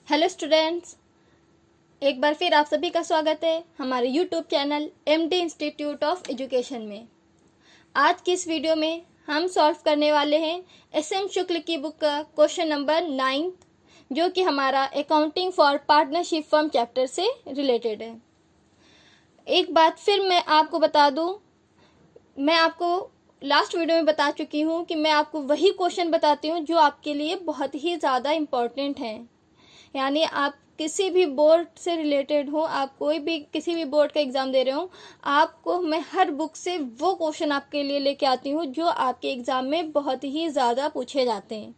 Hello students, एक बार फिर आप सभी का स्वागत है हमारे YouTube channel MD institute of education में। आज की इस वीडियो में हम सॉल्व करने वाले हैं एसएम शुक्ल की बुक का क्वेश्चन नंबर 9, जो कि हमारा accounting for partnership firm chapter से रिलेटेड है। एक बात फिर मैं आपको बता दूं, मैं आपको लास्ट वीडियो में बता चुकी हूं कि मैं आपको वही क्वेश्चन बताती हूं जो आपके लिए बहुत ही ज़्यादा इम्पोर्टेंट हैं। यानी आप किसी भी बोर्ड से रिलेटेड हो, आप कोई भी किसी भी बोर्ड का एग्ज़ाम दे रहे हो, आपको मैं हर बुक से वो क्वेश्चन आपके लिए लेके आती हूँ जो आपके एग्ज़ाम में बहुत ही ज़्यादा पूछे जाते हैं।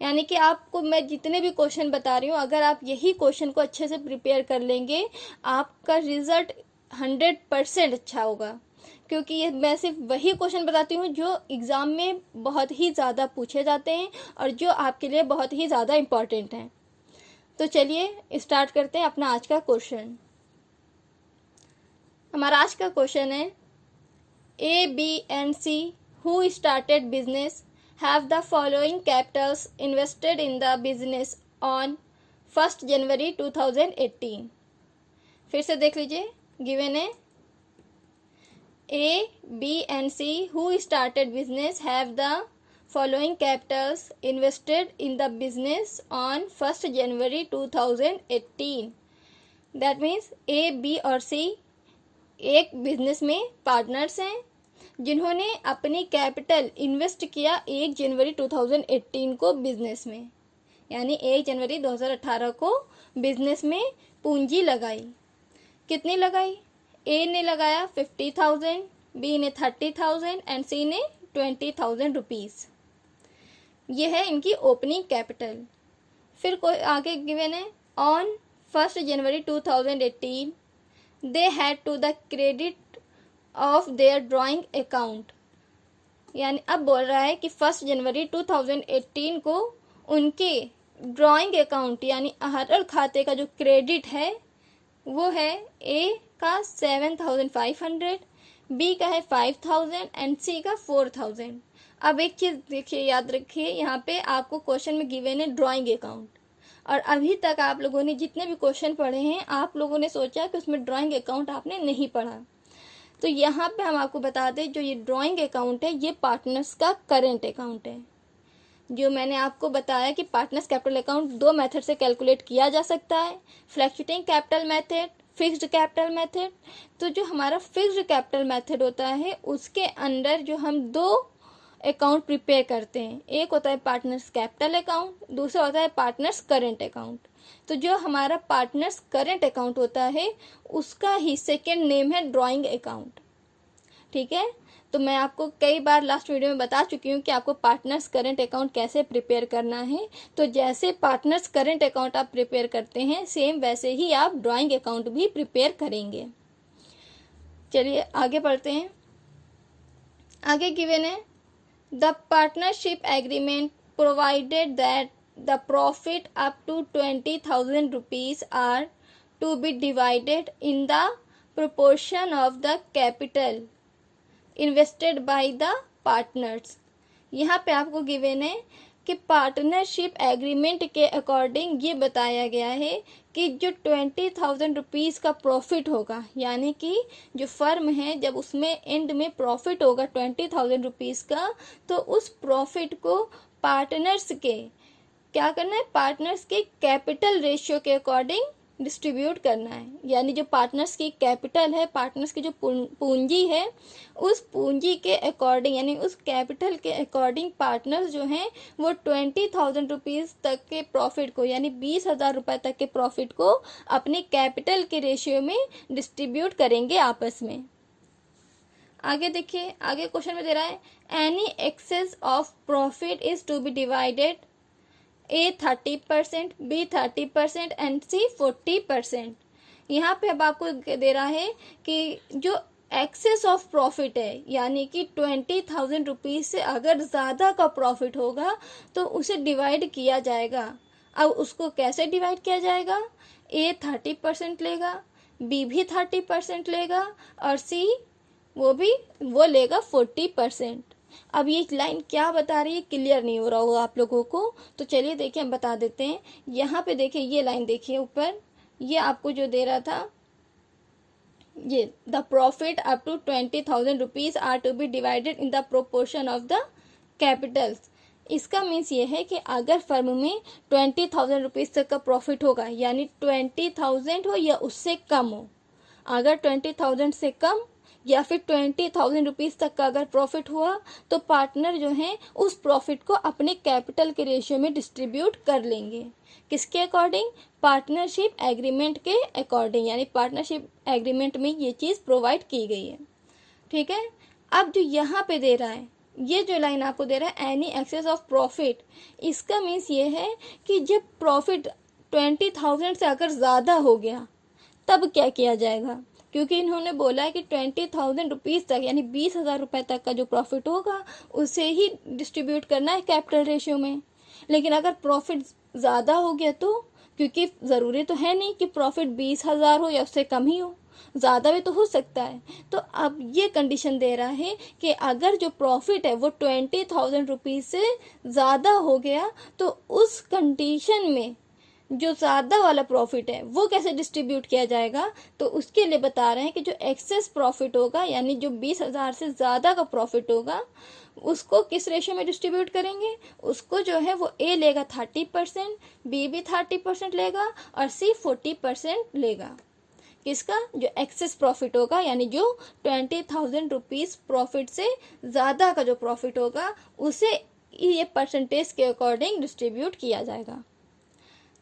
यानी कि आपको मैं जितने भी क्वेश्चन बता रही हूँ, अगर आप यही क्वेश्चन को अच्छे से प्रिपेयर कर लेंगे, आपका रिजल्ट 100% अच्छा होगा। क्योंकि ये मैं सिर्फ वही क्वेश्चन बताती हूँ जो एग्ज़ाम में बहुत ही ज़्यादा पूछे जाते हैं और जो आपके लिए बहुत ही ज़्यादा इम्पॉर्टेंट हैं। तो चलिए स्टार्ट करते हैं अपना आज का क्वेश्चन। हमारा आज का क्वेश्चन है, A B and C who started business have the following capitals invested in the business on 1 January 2018। फिर से देख लीजिए, गिवन है A B and C who started business have the following capitals invested in the business on 1st January 2018। That means A, B और C एक business में partners हैं जिन्होंने अपनी कैपिटल इन्वेस्ट किया 1 जनवरी 2018 को बिजनेस में। यानी 1 जनवरी 2018 को बिजनेस में पूंजी लगाई। कितनी लगाई? A ने लगाया 50,000, B ने 30,000 एंड C ने 20,000 रुपीज़। ये है इनकी ओपनिंग कैपिटल। फिर कोई आगे गिवन है, on 1 January 2018 they had to the credit of their drawing account. यानी अब बोल रहा है कि 1 जनवरी 2018 को उनके ड्राइंग अकाउंट यानी आहरण खाते का जो क्रेडिट है वो है ए का 7,500, बी का है 5,000 एंड सी का 4,000। अब एक चीज़ देखिए, याद रखिए, यहाँ पे आपको क्वेश्चन में गिवन है ड्राइंग अकाउंट, और अभी तक आप लोगों ने जितने भी क्वेश्चन पढ़े हैं आप लोगों ने सोचा कि उसमें ड्राइंग अकाउंट आपने नहीं पढ़ा। तो यहाँ पे हम आपको बता दें, जो ये ड्राइंग अकाउंट है ये पार्टनर्स का करेंट अकाउंट है। जो मैंने आपको बताया कि पार्टनर्स कैपिटल अकाउंट 2 मेथड से कैलकुलेट किया जा सकता है, fluctuating capital method, fixed capital method. तो जो हमारा फिक्स्ड कैपिटल मेथड होता है उसके अंडर जो हम 2 अकाउंट प्रिपेयर करते हैं, एक होता है पार्टनर्स कैपिटल अकाउंट, दूसरा होता है पार्टनर्स करंट अकाउंट। तो जो हमारा पार्टनर्स करंट अकाउंट होता है उसका ही सेकेंड नेम है ड्राइंग अकाउंट। ठीक है, तो मैं आपको कई बार लास्ट वीडियो में बता चुकी हूँ कि आपको पार्टनर्स करंट अकाउंट कैसे प्रिपेयर करना है। तो जैसे पार्टनर्स करंट अकाउंट आप प्रिपेयर करते हैं, सेम वैसे ही आप ड्राइंग अकाउंट भी प्रिपेयर करेंगे। चलिए आगे बढ़ते हैं। आगे गिवन है, the partnership agreement provided that the profit up to 20,000 rupees are to be divided in the proportion of the capital invested by the partners। यहाँ पे आपको गिवन है कि पार्टनरशिप एग्रीमेंट के अकॉर्डिंग ये बताया गया है कि जो 20,000 रुपीज़ का प्रॉफिट होगा, यानी कि जो फर्म है जब उसमें एंड में प्रॉफिट होगा 20,000 रुपीज़ का, तो उस प्रॉफिट को पार्टनर्स के क्या करना है, पार्टनर्स के कैपिटल रेशियो के अकॉर्डिंग डिस्ट्रीब्यूट करना है। यानी जो पार्टनर्स की कैपिटल है, पार्टनर्स की जो पूंजी है, उस पूंजी के अकॉर्डिंग यानी उस कैपिटल के अकॉर्डिंग पार्टनर्स जो हैं वो 20,000 रुपीज़ तक के प्रॉफिट को यानी 20,000 रुपये तक के प्रॉफिट को अपने कैपिटल के रेशियो में डिस्ट्रीब्यूट करेंगे आपस में। आगे देखिए, आगे क्वेश्चन में दे रहा है, any excess of profit is to be divided A 30%, B 30% and C 40%। यहाँ पे अब आपको दे रहा है कि जो एक्सेस ऑफ प्रॉफिट है यानी कि 20,000 रुपीज़ से अगर ज़्यादा का प्रॉफिट होगा तो उसे डिवाइड किया जाएगा। अब उसको कैसे डिवाइड किया जाएगा? A 30% लेगा, B भी 30% लेगा और C वो लेगा 40%। अब ये लाइन क्या बता रही है, क्लियर नहीं हो रहा होगा आप लोगों को, तो चलिए देखिए हम बता देते हैं। यहाँ पे देखिए ये लाइन देखिए ऊपर, ये आपको जो दे रहा था, ये the profit up to 20,000 rupees are to be divided in the proportion of the capitals. इसका मीन्स ये है कि अगर फर्म में 20,000 रुपीज तक का प्रॉफिट होगा, यानी 20,000 हो या उससे कम हो, अगर 20,000 से कम या फिर 20,000 रुपीज तक का अगर प्रॉफिट हुआ, तो पार्टनर जो है उस प्रॉफिट को अपने कैपिटल के रेशियो में डिस्ट्रीब्यूट कर लेंगे। किसके अकॉर्डिंग, पार्टनरशिप एग्रीमेंट के अकॉर्डिंग, यानी पार्टनरशिप एग्रीमेंट में ये चीज़ प्रोवाइड की गई है। ठीक है, अब जो यहाँ पे दे रहा है, ये जो लाइन आपको दे रहा है एनी एक्सेस ऑफ प्रॉफिट, इसका मीन्स ये है कि जब प्रॉफिट 20,000 से अगर ज़्यादा हो गया तब क्या किया जाएगा, क्योंकि इन्होंने बोला है कि 20,000 रुपीज़ तक यानी 20,000 रुपये तक का जो प्रॉफिट होगा उसे ही डिस्ट्रीब्यूट करना है कैपिटल रेशियो में। लेकिन अगर प्रॉफिट ज़्यादा हो गया तो, क्योंकि ज़रूरी तो है नहीं कि प्रॉफिट 20,000 हो या उससे कम ही हो, ज़्यादा भी तो हो सकता है। तो अब ये कंडीशन दे रहा है कि अगर जो प्रॉफिट है वो 20,000 रुपीज़ से ज़्यादा हो गया, तो उस कंडीशन में जो ज़्यादा वाला प्रॉफिट है वो कैसे डिस्ट्रीब्यूट किया जाएगा, तो उसके लिए बता रहे हैं कि जो एक्सेस प्रॉफिट होगा, यानी जो 20,000 से ज़्यादा का प्रॉफिट होगा, उसको किस रेशियो में डिस्ट्रीब्यूट करेंगे, उसको जो है वो ए लेगा 30%, बी भी 30% लेगा और सी 40% लेगा। किसका, जो एक्सेस प्रॉफिट होगा, यानी जो 20,000 रुपीज़ प्रॉफिट से ज़्यादा का जो प्रॉफिट होगा उसे ये परसेंटेज के अकॉर्डिंग डिस्ट्रीब्यूट किया जाएगा।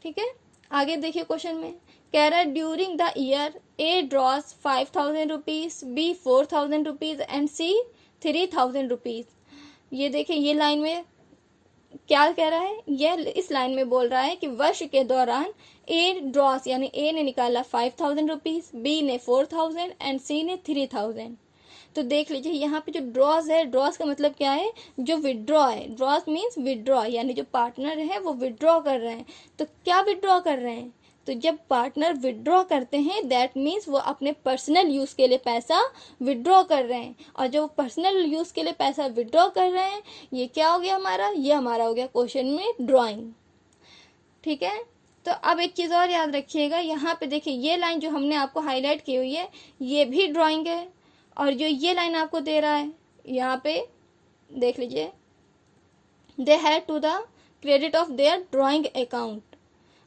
ठीक है, आगे देखिए क्वेश्चन में कह रहा है during the year A draws 5,000 rupees, B 4,000 rupees and C 3,000 rupees. ये देखिए ये लाइन में क्या कह रहा है, ये इस लाइन में बोल रहा है कि वर्ष के दौरान ए ड्रॉस यानी ए ने निकाला 5,000 रुपीज, बी ने 4,000 एंड सी ने 3,000। तो देख लीजिए यहाँ पे जो ड्रॉस है, ड्रॉस का मतलब क्या है, जो विड्रॉ है। ड्रॉस मीन्स विड्रॉ, यानी जो पार्टनर है वो विड्रॉ कर रहे हैं। तो क्या विड्रॉ कर रहे हैं, तो जब पार्टनर विड्रॉ करते हैं दैट मीन्स वो अपने पर्सनल यूज़ के लिए पैसा विड्रॉ कर रहे हैं। और जो पर्सनल यूज़ के लिए पैसा विड्रॉ कर रहे हैं, ये क्या हो गया हमारा, ये हमारा हो गया क्वेश्चन में ड्रॉइंग। ठीक है, तो अब एक चीज़ और याद रखिएगा, यहाँ पे देखिए ये लाइन जो हमने आपको हाईलाइट की हुई है ये भी ड्रॉइंग है, और जो ये लाइन आपको दे रहा है यहाँ पे देख लीजिए, they had to the credit of their drawing account.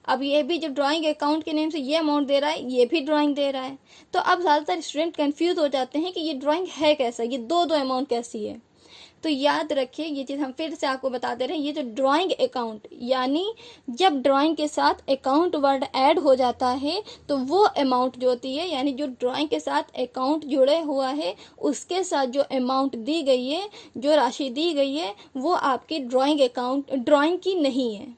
अब ये भी जो ड्राइंग अकाउंट के नेम से ये अमाउंट दे रहा है, ये भी ड्राइंग दे रहा है। तो अब ज़्यादातर स्टूडेंट कंफ्यूज हो जाते हैं कि ये ड्राइंग है कैसा, ये दो अमाउंट कैसी है। तो याद रखिए ये चीज़ हम फिर से आपको बता दे रहे हैं, ये जो ड्राइंग अकाउंट, यानी जब ड्राइंग के साथ अकाउंट वर्ड ऐड हो जाता है तो वो अमाउंट जो होती है, यानी जो ड्राइंग के साथ अकाउंट जुड़े हुआ है उसके साथ जो अमाउंट दी गई है, जो राशि दी गई है, वो आपकी ड्राइंग अकाउंट ड्राइंग की नहीं है।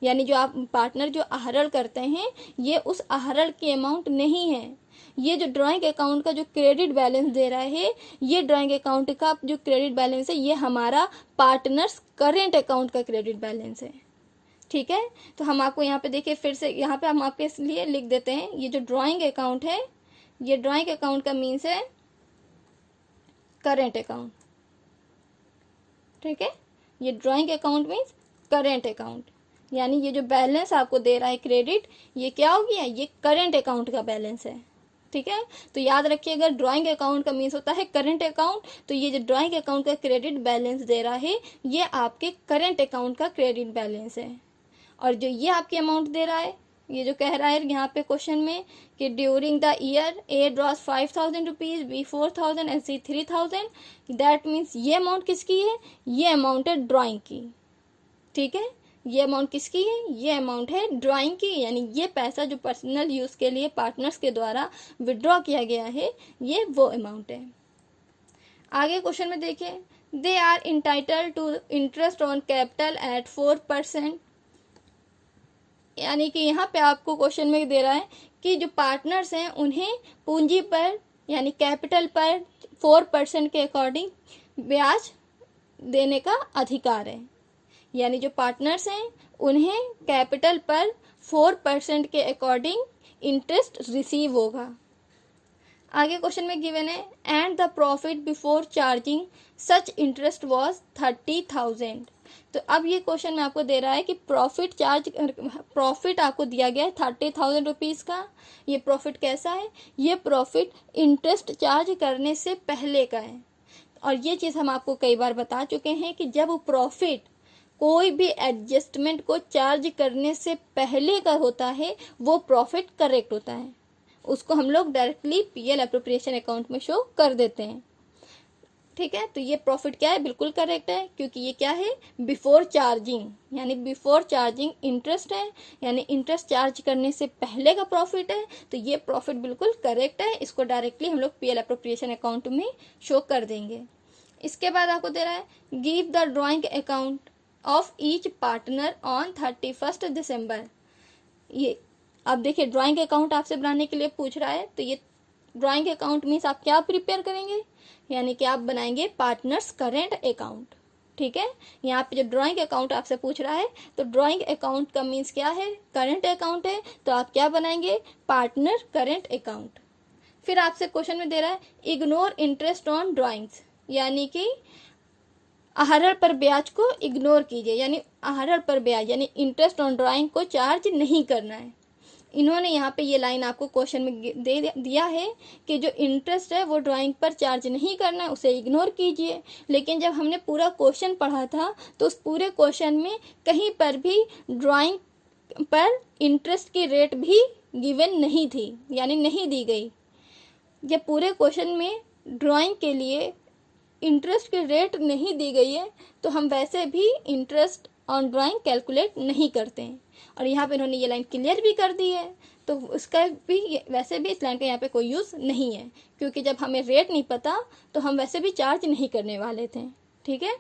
यानी जो आप पार्टनर जो आहरण करते हैं ये उस आहरण की अमाउंट नहीं है। ये जो ड्राइंग अकाउंट का जो क्रेडिट बैलेंस दे रहा है, ये ड्राइंग अकाउंट का जो क्रेडिट बैलेंस है ये हमारा पार्टनर्स करेंट अकाउंट का क्रेडिट बैलेंस है। ठीक है, तो हम आपको यहाँ पे देखिए फिर से यहाँ पे हम आपके लिए लिख देते हैं, ये जो ड्राइंग अकाउंट है, ये ड्राइंग अकाउंट का मीन्स है करेंट अकाउंट। ठीक है, ये drawing account means current account, यानी ये जो बैलेंस आपको दे रहा है क्रेडिट, ये क्या हो गया, ये करेंट अकाउंट का बैलेंस है। ठीक है, तो याद रखिए अगर ड्राइंग अकाउंट का मीन्स होता है करेंट अकाउंट, तो ये जो ड्राइंग अकाउंट का क्रेडिट बैलेंस दे रहा है ये आपके करेंट अकाउंट का क्रेडिट बैलेंस है। और जो ये आपकी अमाउंट दे रहा है, ये जो कह रहा है यहाँ पे क्वेश्चन में कि during the year A draws 5,000 rupees, B 4,000 and C 3,000, that means ये अमाउंट किसकी है, ये अमाउंट है ड्राइंग की। ठीक है, ये अमाउंट किसकी है, ये अमाउंट है ड्राइंग की, यानी ये पैसा जो पर्सनल यूज़ के लिए पार्टनर्स के द्वारा विड्रॉ किया गया है ये वो अमाउंट है। आगे क्वेश्चन में देखिए, they are entitled to interest on capital at 4%। यानी कि यहाँ पे आपको क्वेश्चन में दे रहा है कि जो पार्टनर्स हैं उन्हें पूंजी पर यानी कैपिटल पर 4% के अकॉर्डिंग ब्याज देने का अधिकार है। यानी जो पार्टनर्स हैं उन्हें कैपिटल पर 4% के अकॉर्डिंग इंटरेस्ट रिसीव होगा। आगे क्वेश्चन में गिवन है and the profit before charging such interest was 30,000। तो अब ये क्वेश्चन में आपको दे रहा है कि प्रॉफिट आपको दिया गया है 30,000 रुपीज़ का। ये प्रॉफिट कैसा है? ये प्रॉफिट इंटरेस्ट चार्ज करने से पहले का है। और ये चीज़ हम आपको कई बार बता चुके हैं कि जब प्रॉफिट कोई भी एडजस्टमेंट को चार्ज करने से पहले का होता है वो प्रॉफिट करेक्ट होता है, उसको हम लोग डायरेक्टली पीएल एप्रोप्रिएशन अकाउंट में शो कर देते हैं। ठीक है, तो ये प्रॉफिट क्या है? बिल्कुल करेक्ट है, क्योंकि ये क्या है? बिफोर चार्जिंग, यानी बिफोर चार्जिंग इंटरेस्ट है, यानी इंटरेस्ट चार्ज करने से पहले का प्रॉफिट है। तो ये प्रॉफिट बिल्कुल करेक्ट है, इसको डायरेक्टली हम लोग पीएल एप्रोप्रिएशन अकाउंट में शो कर देंगे। इसके बाद आपको दे रहा है give the drawing account of each partner on 31 दिसंबर। ये अब देखिए, ड्राइंग अकाउंट आपसे बनाने के लिए पूछ रहा है, तो ये ड्राइंग अकाउंट मीन्स आप क्या प्रिपेयर करेंगे? यानी कि आप बनाएंगे पार्टनर्स करेंट अकाउंट। ठीक है, यहाँ पे जो ड्राइंग अकाउंट आपसे पूछ रहा है, तो ड्राइंग अकाउंट का मीन्स क्या है? करेंट अकाउंट है, तो आप क्या बनाएंगे? Partner current account. फिर आपसे क्वेश्चन में दे रहा है इग्नोर इंटरेस्ट ऑन ड्राइंग्स, यानी कि आहरण पर ब्याज को इग्नोर कीजिए, यानी आहरण पर ब्याज यानी इंटरेस्ट ऑन ड्राइंग को चार्ज नहीं करना है। इन्होंने यहाँ पे ये लाइन आपको क्वेश्चन में दे दिया है कि जो इंटरेस्ट है वो ड्राइंग पर चार्ज नहीं करना है, उसे इग्नोर कीजिए। लेकिन जब हमने पूरा क्वेश्चन पढ़ा था तो उस पूरे क्वेश्चन में कहीं पर भी ड्राइंग पर इंटरेस्ट की रेट भी गिवन नहीं थी, यानी नहीं दी गई। जब पूरे क्वेश्चन में ड्राइंग के लिए इंटरेस्ट की रेट नहीं दी गई है तो हम वैसे भी इंटरेस्ट ऑन ड्राइंग कैलकुलेट नहीं करते हैं। और यहाँ पे इन्होंने ये लाइन क्लियर भी कर दी है, तो उसका भी वैसे भी इस लाइन का यहाँ पे कोई यूज़ नहीं है, क्योंकि जब हमें रेट नहीं पता तो हम वैसे भी चार्ज नहीं करने वाले थे। ठीक है,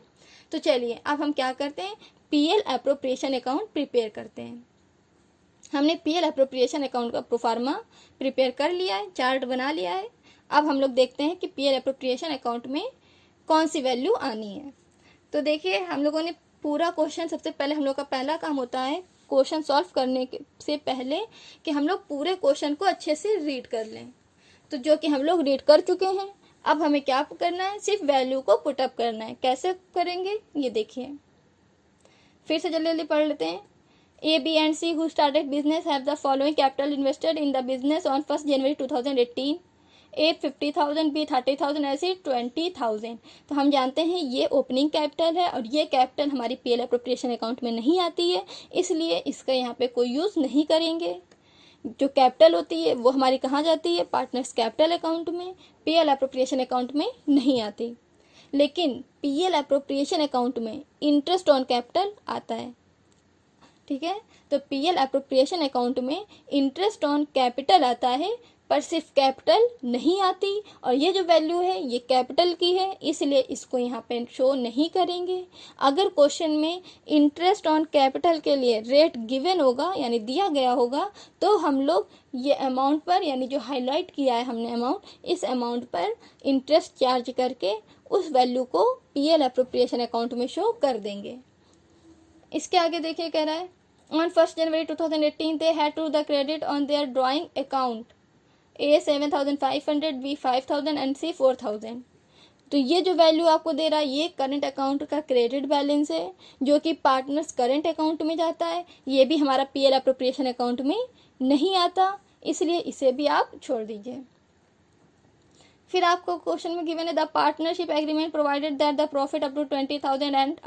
तो चलिए अब हम क्या करते हैं? पीएल एप्रोप्रिएशन अकाउंट प्रिपेयर करते हैं। हमने पीएल एप्रोप्रिएशन अकाउंट का प्रोफार्मा प्रिपेयर कर लिया है, चार्ट बना लिया है। अब हम लोग देखते हैं कि पीएल एप्रोप्रिएशन अकाउंट में कौन सी वैल्यू आनी है। तो देखिए, हम लोगों ने पूरा क्वेश्चन, सबसे पहले हम लोग का पहला काम होता है क्वेश्चन सॉल्व करने से पहले कि हम लोग पूरे क्वेश्चन को अच्छे से रीड कर लें। तो जो कि हम लोग रीड कर चुके हैं, अब हमें क्या करना है? सिर्फ वैल्यू को पुटअप करना है। कैसे करेंगे ये देखिए, फिर से जल्दी जल्दी पढ़ लेते हैं। A, B and C who started business have the following capital invested in the business on 1st January 2018. A 50,000, B 30,000, ऐसे 20,000। तो हम जानते हैं ये ओपनिंग कैपिटल है और ये कैपिटल हमारी पीएल एप्रोप्रिएशन अकाउंट में नहीं आती है, इसलिए इसका यहाँ पे कोई यूज़ नहीं करेंगे। जो कैपिटल होती है वो हमारी कहाँ जाती है? पार्टनर्स कैपिटल अकाउंट में, पीएल एप्रोप्रिएशन अकाउंट में नहीं आती। लेकिन पीएल एप्रोप्रिएशन अकाउंट में इंटरेस्ट ऑन कैपिटल आता है। ठीक है, तो पीएल एप्रोप्रिएशन अकाउंट में इंटरेस्ट ऑन कैपिटल आता है, पर सिर्फ कैपिटल नहीं आती। और ये जो वैल्यू है ये कैपिटल की है, इसलिए इसको यहाँ पे शो नहीं करेंगे। अगर क्वेश्चन में इंटरेस्ट ऑन कैपिटल के लिए रेट गिवन होगा, यानी दिया गया होगा, तो हम लोग ये अमाउंट पर, यानी जो हाईलाइट किया है हमने अमाउंट, इस अमाउंट पर इंटरेस्ट चार्ज करके उस वैल्यू को पीएल एप्रोप्रिएशन अकाउंट में शो कर देंगे। इसके आगे देखिए, कह रहा है on 1st January 2018 they had to the credit on their drawing account A 7,500, B 5,000 and C 4,000। तो ये जो वैल्यू आपको दे रहा है ये करंट अकाउंट का क्रेडिट बैलेंस है, जो कि पार्टनर्स करंट अकाउंट में जाता है। ये भी हमारा पीएल एप्रोप्रिएशन अकाउंट में नहीं आता, इसलिए इसे भी आप छोड़ दीजिए। फिर आपको क्वेश्चन में गिवन है the partnership agreement provided that the profit up to 20,000 and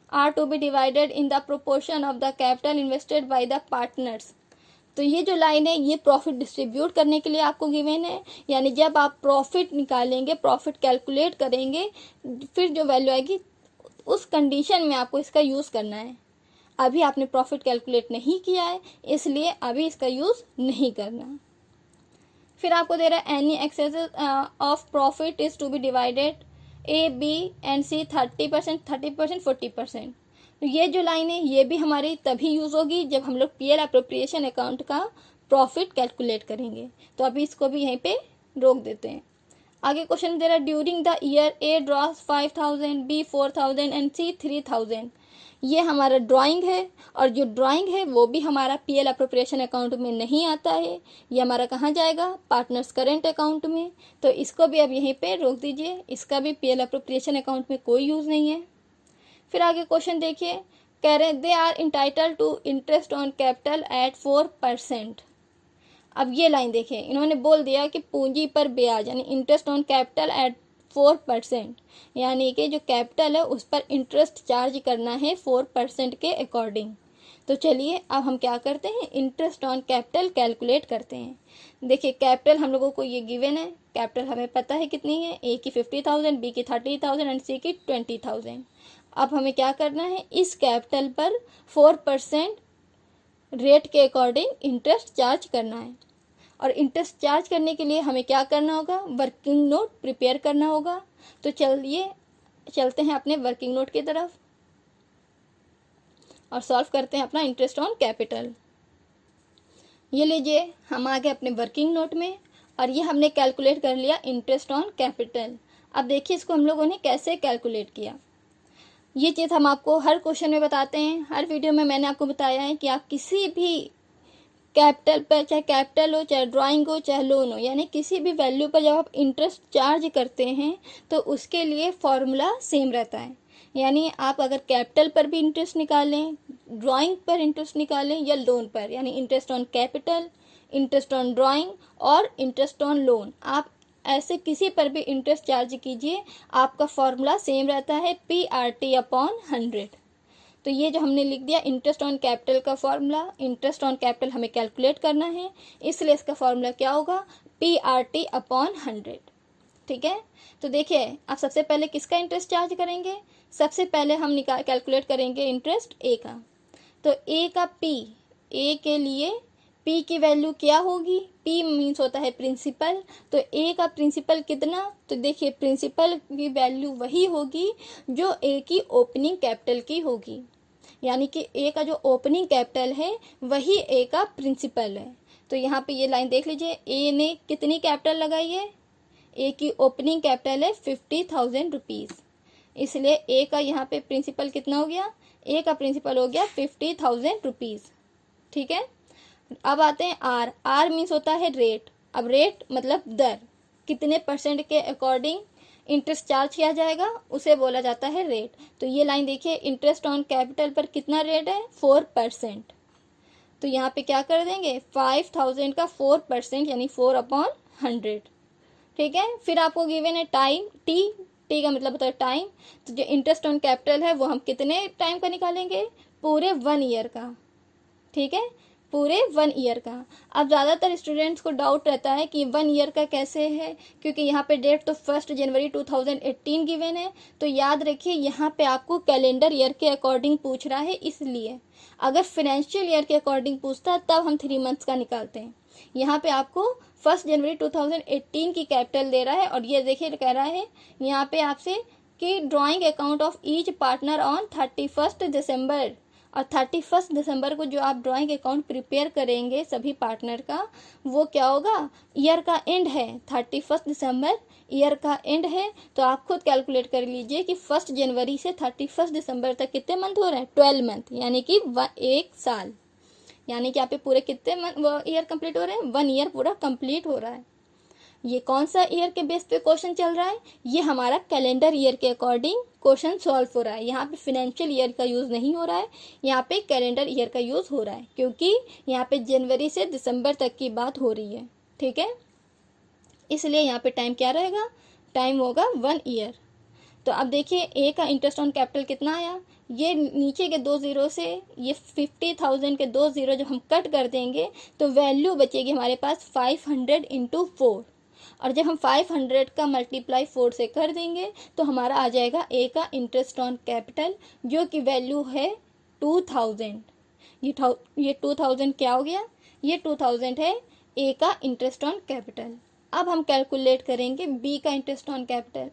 are to be divided in the proportion of the capital invested by the partners। तो ये जो लाइन है ये प्रॉफिट डिस्ट्रीब्यूट करने के लिए आपको गिवन है, यानी जब आप प्रॉफिट निकालेंगे, प्रॉफिट कैलकुलेट करेंगे, फिर जो वैल्यू आएगी उस कंडीशन में आपको इसका यूज़ करना है। अभी आपने प्रॉफिट कैलकुलेट नहीं किया है, इसलिए अभी इसका यूज़ नहीं करना। फिर आपको दे रहा है any excess of profit is to be divided A, B and C 30%, 30%, 40%। तो ये जो लाइन है ये भी हमारी तभी यूज़ होगी जब हम लोग पीएल एप्रोप्रिएशन अकाउंट का प्रॉफिट कैलकुलेट करेंगे। तो अभी इसको भी यहीं पे रोक देते हैं। आगे क्वेश्चन दे रहा है during the year A ड्रॉस 5,000, B 4,000 and C 3,000। ये हमारा ड्राइंग है, और जो ड्राइंग है वो भी हमारा पीएल अप्रोप्रिएशन अकाउंट में नहीं आता है, ये हमारा कहाँ जाएगा, पार्टनर्स करेंट अकाउंट में। तो इसको भी अब यहीं पे रोक दीजिए, इसका भी पीएल अप्रोप्रिएशन अकाउंट में कोई यूज़ नहीं है। फिर आगे क्वेश्चन देखिए, कह रहे they are entitle to interest on capital at 4%। अब ये लाइन देखिए, इन्होंने बोल दिया कि पूंजी पर ब्याज यानी इंटरेस्ट ऑन कैपिटल एट 4%, यानी कि जो कैपिटल है उस पर इंटरेस्ट चार्ज करना है 4% के अकॉर्डिंग। तो चलिए अब हम क्या करते हैं, इंटरेस्ट ऑन कैपिटल कैलकुलेट करते हैं। देखिए कैपिटल हम लोगों को ये गिवन है, कैपिटल हमें पता है कितनी है, ए की 50,000, बी की 30,000 एंड सी की 20,000। अब हमें क्या करना है, इस कैपिटल पर 4% रेट के अकॉर्डिंग इंटरेस्ट चार्ज करना है। और इंटरेस्ट चार्ज करने के लिए हमें क्या करना होगा, वर्किंग नोट प्रिपेयर करना होगा। तो चलिए चलते हैं अपने वर्किंग नोट की तरफ और सॉल्व करते हैं अपना इंटरेस्ट ऑन कैपिटल। ये लीजिए हम आ गए अपने वर्किंग नोट में, और ये हमने कैलकुलेट कर लिया इंटरेस्ट ऑन कैपिटल। अब देखिए इसको हम लोगों ने कैसे कैलकुलेट किया। ये चीज़ हम आपको हर क्वेश्चन में बताते हैं, हर वीडियो में मैंने आपको बताया है कि आप किसी भी कैपिटल पर, चाहे कैपिटल हो, चाहे ड्राइंग हो, चाहे लोन हो, यानी किसी भी वैल्यू पर जब आप इंटरेस्ट चार्ज करते हैं तो उसके लिए फॉर्मूला सेम रहता है। यानी आप अगर कैपिटल पर भी इंटरेस्ट निकालें, ड्राइंग पर इंटरेस्ट निकालें या लोन पर, यानी interest on capital, interest on drawing और इंटरेस्ट ऑन लोन, आप ऐसे किसी पर भी इंटरेस्ट चार्ज कीजिए, आपका फॉर्मूला सेम रहता है PRT/100। तो ये जो हमने लिख दिया इंटरेस्ट ऑन कैपिटल का फॉर्मूला, इंटरेस्ट ऑन कैपिटल हमें कैलकुलेट करना है, इसलिए इसका फॉर्मूला क्या होगा, PRT/100। ठीक है, तो देखिए आप सबसे पहले किसका इंटरेस्ट चार्ज करेंगे, सबसे पहले हम कैलकुलेट करेंगे इंटरेस्ट ए का। तो ए का पी, ए के लिए पी की वैल्यू क्या होगी, पी मीन्स होता है प्रिंसिपल, तो ए का प्रिंसिपल कितना, तो देखिए प्रिंसिपल की वैल्यू वही होगी जो ए की ओपनिंग कैपिटल की होगी, यानी कि ए का जो ओपनिंग कैपिटल है वही ए का प्रिंसिपल है। तो यहाँ पे ये लाइन देख लीजिए, ए ने कितनी कैपिटल लगाई है, ए की ओपनिंग कैपिटल है 50,000 रुपीज़, इसलिए ए का यहाँ पे प्रिंसिपल कितना हो गया, ए का प्रिंसिपल हो गया 50,000 रुपीज़। ठीक है, अब आते हैं आर, आर मीन्स होता है रेट। अब रेट मतलब दर, कितने परसेंट के अकॉर्डिंग इंटरेस्ट चार्ज किया जाएगा उसे बोला जाता है रेट। तो ये लाइन देखिए, इंटरेस्ट ऑन कैपिटल पर कितना रेट है, 4%। तो यहाँ पे क्या कर देंगे, 5,000 का 4% यानी 4/100। ठीक है, फिर आपको गिवन है टाइम, टी, टी का मतलब होता है टाइम। तो जो इंटरेस्ट ऑन कैपिटल है वो हम कितने टाइम का निकालेंगे, पूरे 1 ईयर का। ठीक है, पूरे 1 ईयर का। अब ज़्यादातर स्टूडेंट्स को डाउट रहता है कि 1 ईयर का कैसे है, क्योंकि यहाँ पे डेट तो 1 जनवरी 2018 गिवन है। तो याद रखिए यहाँ पे आपको कैलेंडर ईयर के अकॉर्डिंग पूछ रहा है, इसलिए अगर फाइनेंशियल ईयर के अकॉर्डिंग पूछता तब हम 3 मंथ्स का निकालते हैं। यहाँ पे आपको 1 जनवरी 2018 की कैपिटल दे रहा है, और ये देखिए कह रहा है यहाँ पे आपसे कि drawing account of each partner on 31 दिसंबर, और 31 दिसंबर को जो आप ड्राइंग अकाउंट प्रिपेयर करेंगे सभी पार्टनर का, वो क्या होगा, ईयर का एंड है, 31 दिसंबर ईयर का एंड है। तो आप खुद कैलकुलेट कर लीजिए कि 1 जनवरी से 31 दिसंबर तक कितने मंथ हो रहे हैं, 12 मंथ, यानी कि 1 साल, यानी कि आप पे पूरे कितने मंथ ईयर कंप्लीट हो रहे हैं, 1 ईयर पूरा कंप्लीट हो रहा है। ये कौन सा ईयर के बेस पे क्वेश्चन चल रहा है, ये हमारा कैलेंडर ईयर के अकॉर्डिंग क्वेश्चन सॉल्व हो रहा है। यहाँ पे फाइनेंशियल ईयर का यूज़ नहीं हो रहा है, यहाँ पे कैलेंडर ईयर का यूज़ हो रहा है, क्योंकि यहाँ पे जनवरी से दिसंबर तक की बात हो रही है। ठीक है, इसलिए यहाँ पे टाइम क्या रहेगा, टाइम होगा 1 ईयर। तो अब देखिए ए का इंटरेस्ट ऑन कैपिटल कितना आया, ये नीचे के 2 जीरो से ये 50,000 के 2 जीरो जब हम कट कर देंगे तो वैल्यू बचेगी हमारे पास 500 × 4, और जब हम 500 का मल्टीप्लाई 4 से कर देंगे तो हमारा आ जाएगा ए का इंटरेस्ट ऑन कैपिटल, जो कि वैल्यू है 2000। ये 2000 क्या हो गया, ये 2000 है ए का इंटरेस्ट ऑन कैपिटल। अब हम कैलकुलेट करेंगे बी का इंटरेस्ट ऑन कैपिटल।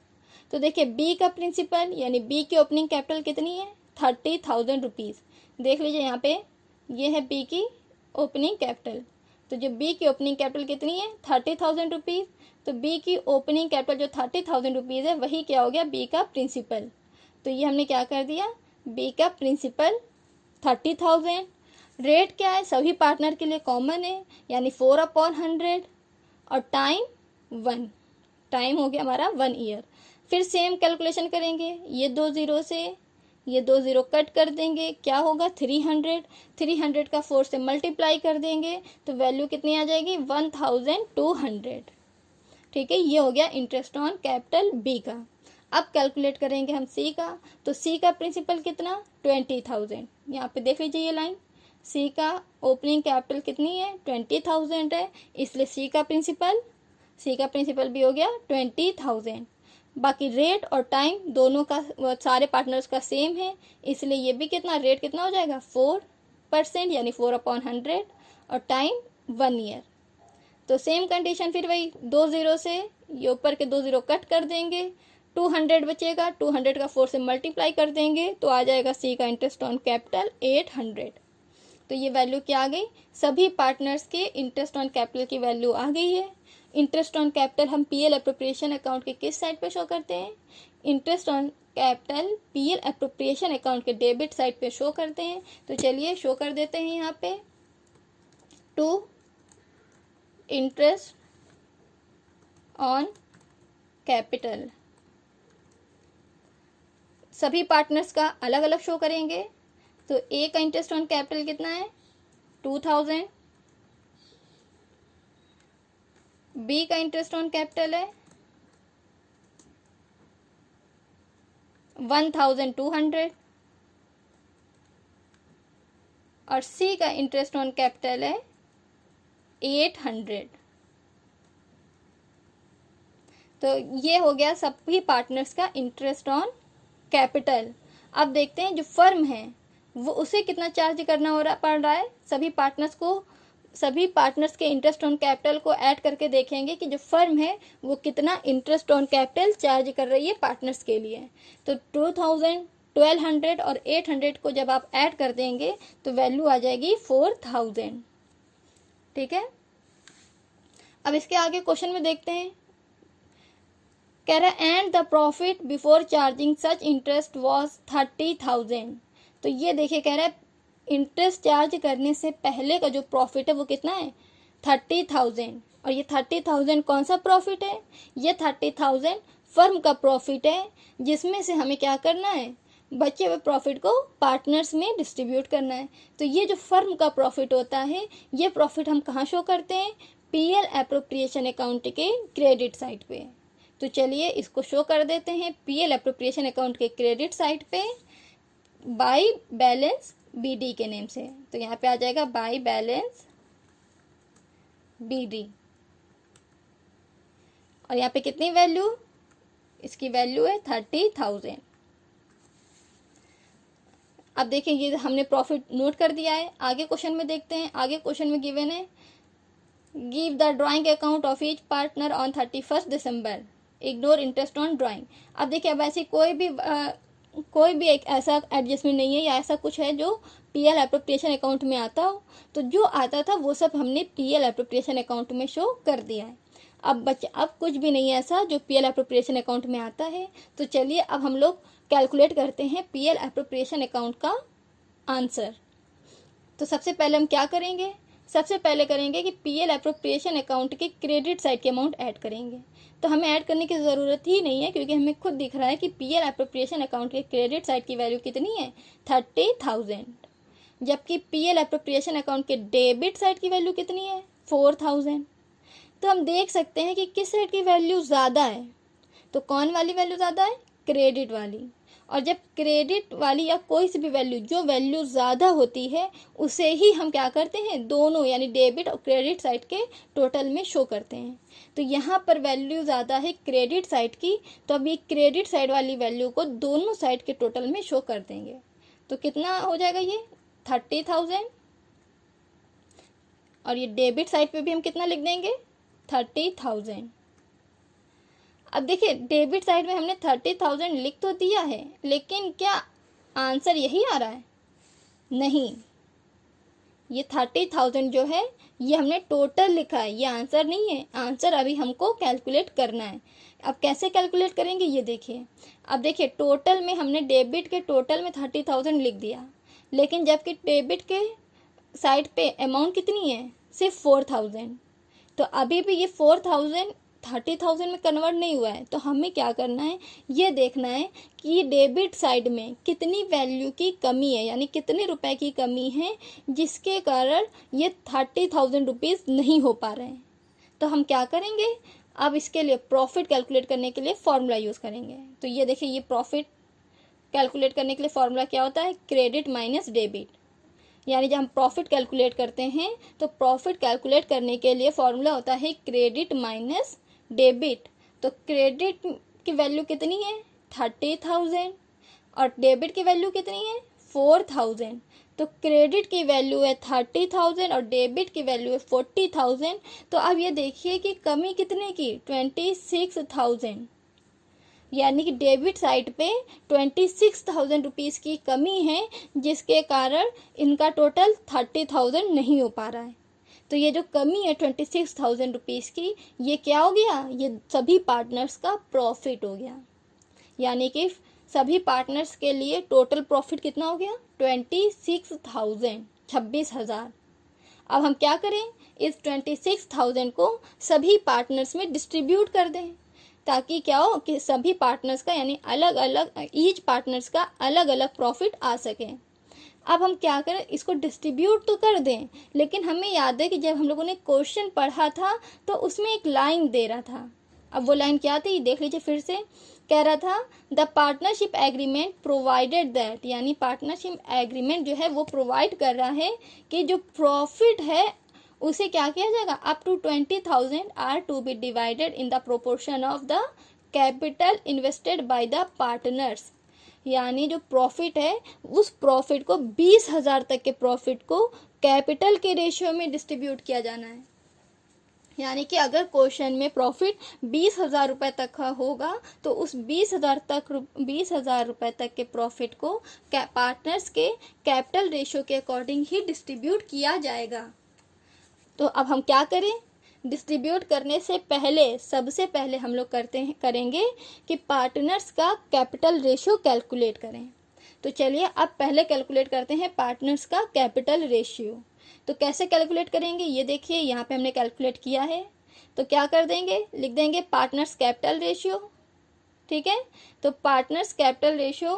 तो देखिए बी का प्रिंसिपल यानी बी की ओपनिंग कैपिटल कितनी है, 30,000 रुपीज़। देख लीजिए यहाँ पे ये है बी की ओपनिंग कैपिटल। तो जो बी की ओपनिंग कैपिटल कितनी है, 30,000 रुपीज़। तो बी की ओपनिंग कैपिटल जो 30,000 रुपीज़ है वही क्या हो गया, बी का प्रिंसिपल। तो ये हमने क्या कर दिया, बी का प्रिंसिपल 30,000। रेट क्या है, सभी पार्टनर के लिए कॉमन है, यानी 4/100 और टाइम 1, टाइम हो गया हमारा 1 ईयर। फिर सेम कैलकुलेशन करेंगे, ये 2 ज़ीरो से ये 2 ज़ीरो कट कर देंगे, क्या होगा 300, 300 का 4 से मल्टीप्लाई कर देंगे तो वैल्यू कितनी आ जाएगी 1200। ठीक है, ये हो गया इंटरेस्ट ऑन कैपिटल बी का। अब कैलकुलेट करेंगे हम सी का, तो सी का प्रिंसिपल कितना 20,000। यहाँ पे देख लीजिए ये लाइन, सी का ओपनिंग कैपिटल कितनी है 20,000 है, इसलिए सी का प्रिंसिपल भी हो गया 20,000। बाकी रेट और टाइम दोनों का सारे पार्टनर्स का सेम है, इसलिए ये भी कितना रेट कितना हो जाएगा 4% यानी 4/100 और टाइम 1 ईयर। तो सेम कंडीशन फिर वही 2 ज़ीरो से ये ऊपर के 2 ज़ीरो कट कर देंगे, 200 बचेगा, 200 का 4 से मल्टीप्लाई कर देंगे तो आ जाएगा सी का इंटरेस्ट ऑन कैपिटल 800। तो ये वैल्यू क्या आ गई, सभी पार्टनर्स के इंटरेस्ट ऑन कैपिटल की वैल्यू आ गई है। इंटरेस्ट ऑन कैपिटल हम पीएल एप्रोप्रिएशन अकाउंट के किस साइड पे शो करते हैं, interest on capital PL appropriation account के डेबिट साइड पे शो करते हैं। तो चलिए शो कर देते हैं यहाँ पे, टू इंटरेस्ट ऑन कैपिटल सभी पार्टनर्स का अलग अलग शो करेंगे। तो ए का इंटरेस्ट ऑन कैपिटल कितना है 2000, बी का इंटरेस्ट ऑन कैपिटल है 1200 और सी का इंटरेस्ट ऑन कैपिटल है 800। तो ये हो गया सभी पार्टनर्स का इंटरेस्ट ऑन कैपिटल। अब देखते हैं जो फर्म है वो उसे कितना चार्ज करना पड़ रहा है, सभी पार्टनर्स के इंटरेस्ट ऑन कैपिटल को ऐड करके देखेंगे कि जो फर्म है वो कितना इंटरेस्ट ऑन कैपिटल चार्ज कर रही है पार्टनर्स के लिए। तो 2000, 1200 और 800 को जब आप ऐड कर देंगे तो वैल्यू आ जाएगी 4000। ठीक है, अब इसके आगे क्वेश्चन में देखते हैं, कह रहा है and the profit before charging such interest was 30,000। तो ये देखिए कह रहा है इंटरेस्ट चार्ज करने से पहले का जो प्रॉफिट है वो कितना है 30,000। और ये 30,000 कौन सा प्रॉफिट है, ये 30,000 फर्म का प्रॉफिट है, जिसमें से हमें क्या करना है बचे हुए प्रॉफिट को पार्टनर्स में डिस्ट्रीब्यूट करना है। तो ये जो फर्म का प्रॉफिट होता है ये प्रॉफिट हम कहाँ शो करते हैं, पीएल एप्रोप्रिएशन अकाउंट के क्रेडिट साइड पे। तो चलिए इसको शो कर देते हैं पीएल एप्रोप्रिएशन अकाउंट के क्रेडिट साइड पे बाई बैलेंस बीडी के नेम से। तो यहाँ पे आ जाएगा बाई बैलेंस बीडी और यहाँ पे कितनी वैल्यू, इसकी वैल्यू है 30,000। अब देखिए ये हमने प्रॉफिट नोट कर दिया है। आगे क्वेश्चन में देखते हैं, आगे क्वेश्चन में गिवन है give the drawing account of each partner on 31 December, ignore interest on drawing. अब देखिए अब ऐसी कोई भी एक ऐसा एडजस्टमेंट नहीं है या ऐसा कुछ है जो पीएल एप्रोप्रिएशन अकाउंट में आता हो, तो जो आता था वो सब हमने पीएल एप्रोप्रिएशन अकाउंट में शो कर दिया है। अब कुछ भी नहीं है ऐसा जो पीएल एप्रोप्रिएशन अकाउंट में आता है। तो चलिए अब हम लोग कैलकुलेट करते हैं पीएल एप्रोप्रिएशन अकाउंट का आंसर। तो सबसे पहले हम क्या करेंगे, सबसे पहले करेंगे कि पीएल एप्रोप्रिएशन अकाउंट के क्रेडिट साइड के अमाउंट ऐड करेंगे। तो हमें ऐड करने की ज़रूरत ही नहीं है क्योंकि हमें खुद दिख रहा है कि पीएल एप्रोप्रिएशन अकाउंट के क्रेडिट साइड की वैल्यू कितनी है 30,000, जबकि पीएल एप्रोप्रिएशन अकाउंट के डेबिट साइड की वैल्यू कितनी है 4,000। तो हम देख सकते हैं कि किस साइड की वैल्यू ज़्यादा है, तो कौन वाली वैल्यू ज़्यादा है, क्रेडिट वाली। और जब क्रेडिट वाली या कोई सी भी वैल्यू जो वैल्यू ज़्यादा होती है उसे ही हम क्या करते हैं दोनों यानी डेबिट और क्रेडिट साइड के टोटल में शो करते हैं। तो यहाँ पर वैल्यू ज़्यादा है क्रेडिट साइड की, तो अभी क्रेडिट साइड वाली वैल्यू को दोनों साइड के टोटल में शो कर देंगे। तो कितना हो जाएगा ये 30,000 और ये डेबिट साइड पे भी हम कितना लिख देंगे 30,000। अब देखिए डेबिट साइड में हमने 30,000 लिख तो दिया है, लेकिन क्या आंसर यही आ रहा है, नहीं। ये 30,000 जो है ये हमने टोटल लिखा है, ये आंसर नहीं है, आंसर अभी हमको कैलकुलेट करना है। अब कैसे कैलकुलेट करेंगे ये देखिए। अब देखिए टोटल में हमने डेबिट के टोटल में 30,000 लिख दिया, लेकिन जबकि डेबिट के साइड पे अमाउंट कितनी है, सिर्फ 4,000। तो अभी भी ये 4,000 30,000 में कन्वर्ट नहीं हुआ है। तो हमें क्या करना है, ये देखना है कि डेबिट साइड में कितनी वैल्यू की कमी है, यानी कितने रुपए की कमी है जिसके कारण ये 30,000 रुपीज़ नहीं हो पा रहे हैं। तो हम क्या करेंगे, अब इसके लिए प्रॉफिट कैलकुलेट करने के लिए फॉर्मूला यूज़ करेंगे। तो ये देखिए, ये प्रॉफिट कैलकुलेट करने के लिए फॉर्मूला क्या होता है, क्रेडिट माइनस डेबिट। यानी जब हम प्रॉफिट कैलकुलेट करते हैं तो प्रॉफिट कैलकुलेट करने के लिए फॉर्मूला होता है क्रेडिट माइनस डेबिट। तो क्रेडिट की वैल्यू कितनी है, 30,000, और डेबिट की वैल्यू कितनी है, 4,000। तो क्रेडिट की वैल्यू है 30,000 और डेबिट की वैल्यू है 40,000। तो अब ये देखिए कि कमी कितने की, 26,000। यानी कि डेबिट साइड पे 26,000 रुपीज़ की कमी है, जिसके कारण इनका टोटल 30,000 नहीं हो पा रहा है। तो ये जो कमी है 26,000 रुपीज़ की, ये क्या हो गया, ये सभी पार्टनर्स का प्रॉफिट हो गया। यानी कि सभी पार्टनर्स के लिए टोटल प्रॉफिट कितना हो गया, 26,000, 26,000। अब हम क्या करें, इस 26,000 को सभी पार्टनर्स में डिस्ट्रीब्यूट कर दें, ताकि क्या हो कि सभी पार्टनर्स का, यानी अलग अलग ईच पार्टनर्स का अलग अलग प्रॉफिट आ सके। अब हम क्या करें, इसको डिस्ट्रीब्यूट तो कर दें, लेकिन हमें याद है कि जब हम लोगों ने क्वेश्चन पढ़ा था तो उसमें एक लाइन दे रहा था। अब वो लाइन क्या थी, देख लीजिए फिर से। कह रहा था the partnership agreement provided that, यानी पार्टनरशिप एग्रीमेंट जो है वो प्रोवाइड कर रहा है कि जो प्रॉफिट है उसे क्या किया जाएगा, up to 20,000 are to be divided in the proportion of the capital invested by the partners. यानी जो प्रॉफिट है उस प्रॉफिट को 20,000 तक के प्रॉफिट को कैपिटल के रेशियो में डिस्ट्रीब्यूट किया जाना है। यानी कि अगर क्वेश्चन में प्रॉफिट 20,000 रुपये तक का होगा तो उस 20,000 रुपये तक के प्रॉफिट को पार्टनर्स के कैपिटल रेशियो के अकॉर्डिंग ही डिस्ट्रीब्यूट किया जाएगा। तो अब हम क्या करें, डिस्ट्रीब्यूट करने से पहले सबसे पहले हम लोग करेंगे कि पार्टनर्स का कैपिटल रेशियो कैलकुलेट करें। तो चलिए अब पहले कैलकुलेट करते हैं पार्टनर्स का कैपिटल रेशियो। तो कैसे कैलकुलेट करेंगे, ये देखिए यहाँ पे हमने कैलकुलेट किया है। तो क्या कर देंगे, लिख देंगे पार्टनर्स कैपिटल रेशियो। ठीक है, तो पार्टनर्स कैपिटल रेशियो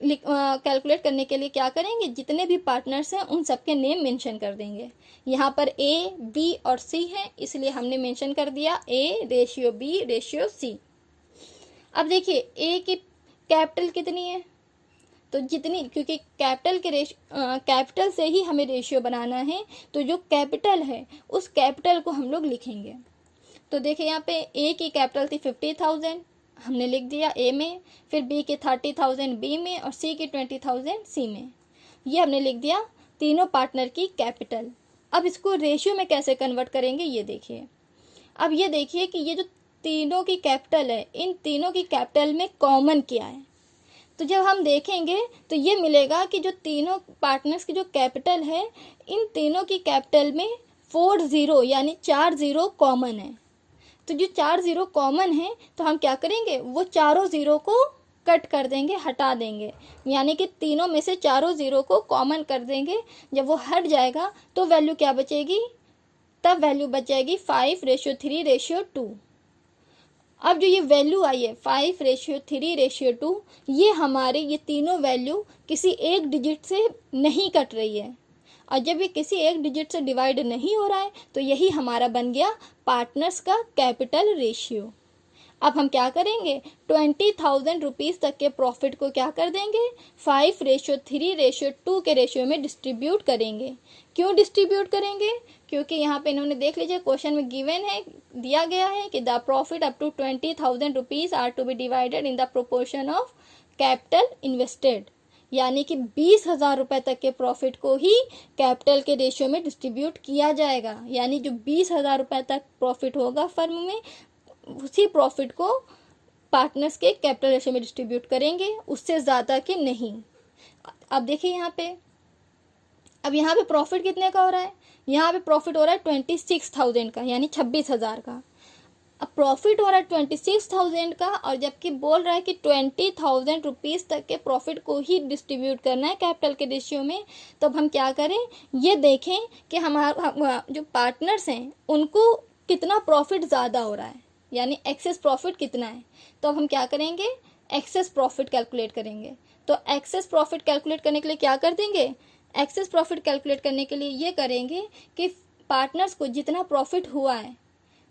कैलकुलेट करने के लिए क्या करेंगे, जितने भी पार्टनर्स हैं उन सबके नेम मेंशन कर देंगे। यहाँ पर ए, बी और सी है, इसलिए हमने मेंशन कर दिया A ratio B ratio C. अब देखिए ए की कैपिटल कितनी है, तो जितनी, क्योंकि कैपिटल से ही हमें रेशियो बनाना है, तो जो कैपिटल है उस कैपिटल को हम लोग लिखेंगे। तो देखिए यहाँ पे ए की कैपिटल थी 50,000, हमने लिख दिया ए में, फिर बी के 30,000 बी में और सी के 20,000 सी में। ये हमने लिख दिया तीनों पार्टनर की कैपिटल। अब इसको रेशियो में कैसे कन्वर्ट करेंगे ये देखिए। अब ये देखिए कि ये जो तीनों की कैपिटल है, इन तीनों की कैपिटल में कॉमन क्या है। तो जब हम देखेंगे तो ये मिलेगा कि जो तीनों पार्टनर्स की जो कैपिटल है, इन तीनों की कैपिटल में 4 0 यानी 4 0 कॉमन है। तो जो 4 0 कॉमन है तो हम क्या करेंगे, वो चारों ज़ीरो को कट कर देंगे, हटा देंगे। यानी कि तीनों में से चारों ज़ीरो को कॉमन कर देंगे। जब वो हट जाएगा तो वैल्यू क्या बचेगी, तब वैल्यू बच जाएगी 5:3:2। अब जो ये वैल्यू आई है 5:3:2, ये हमारे ये तीनों वैल्यू किसी एक डिजिट से नहीं कट रही है, और जब ये किसी एक डिजिट से डिवाइड नहीं हो रहा है तो यही हमारा बन गया पार्टनर्स का कैपिटल रेशियो। अब हम क्या करेंगे, 20,000 रुपीज़ तक के प्रॉफिट को क्या कर देंगे, 5:3:2 के रेशियो में डिस्ट्रीब्यूट करेंगे। क्यों डिस्ट्रीब्यूट करेंगे, क्योंकि यहाँ पे इन्होंने देख लीजिए क्वेश्चन में गिवन है, दिया गया है कि the profit up to 20,000 rupees are to be divided in the proportion of capital invested. यानी कि 20,000 रुपये तक के प्रॉफिट को ही कैपिटल के रेशियो में डिस्ट्रीब्यूट किया जाएगा। यानी जो 20,000 रुपये तक प्रॉफिट होगा फर्म में, उसी प्रॉफिट को पार्टनर्स के कैपिटल रेशियो में डिस्ट्रीब्यूट करेंगे, उससे ज़्यादा के नहीं। अब देखिए यहाँ पे अब यहाँ पे प्रॉफिट कितने का हो रहा है, यहाँ पे प्रॉफिट हो रहा है 26,000 का, यानी 26,000 का। अब प्रॉफिट हो रहा है 26,000 का, और जबकि बोल रहा है कि 20,000 रुपीज़ तक के प्रॉफिट को ही डिस्ट्रीब्यूट करना है कैपिटल के रेशियो में। तो अब हम क्या करें, ये देखें कि हमारा जो पार्टनर्स हैं उनको कितना प्रॉफिट ज़्यादा हो रहा है, यानी एक्सेस प्रॉफिट कितना है। तो अब हम क्या करेंगे, एक्सेस प्रॉफिट कैलकुलेट करेंगे। तो एक्सेस प्रॉफिट कैलकुलेट करने के लिए क्या कर देंगे, एक्सेस प्रॉफिट कैलकुलेट करने के लिए ये करेंगे कि पार्टनर्स को जितना प्रॉफिट हुआ है,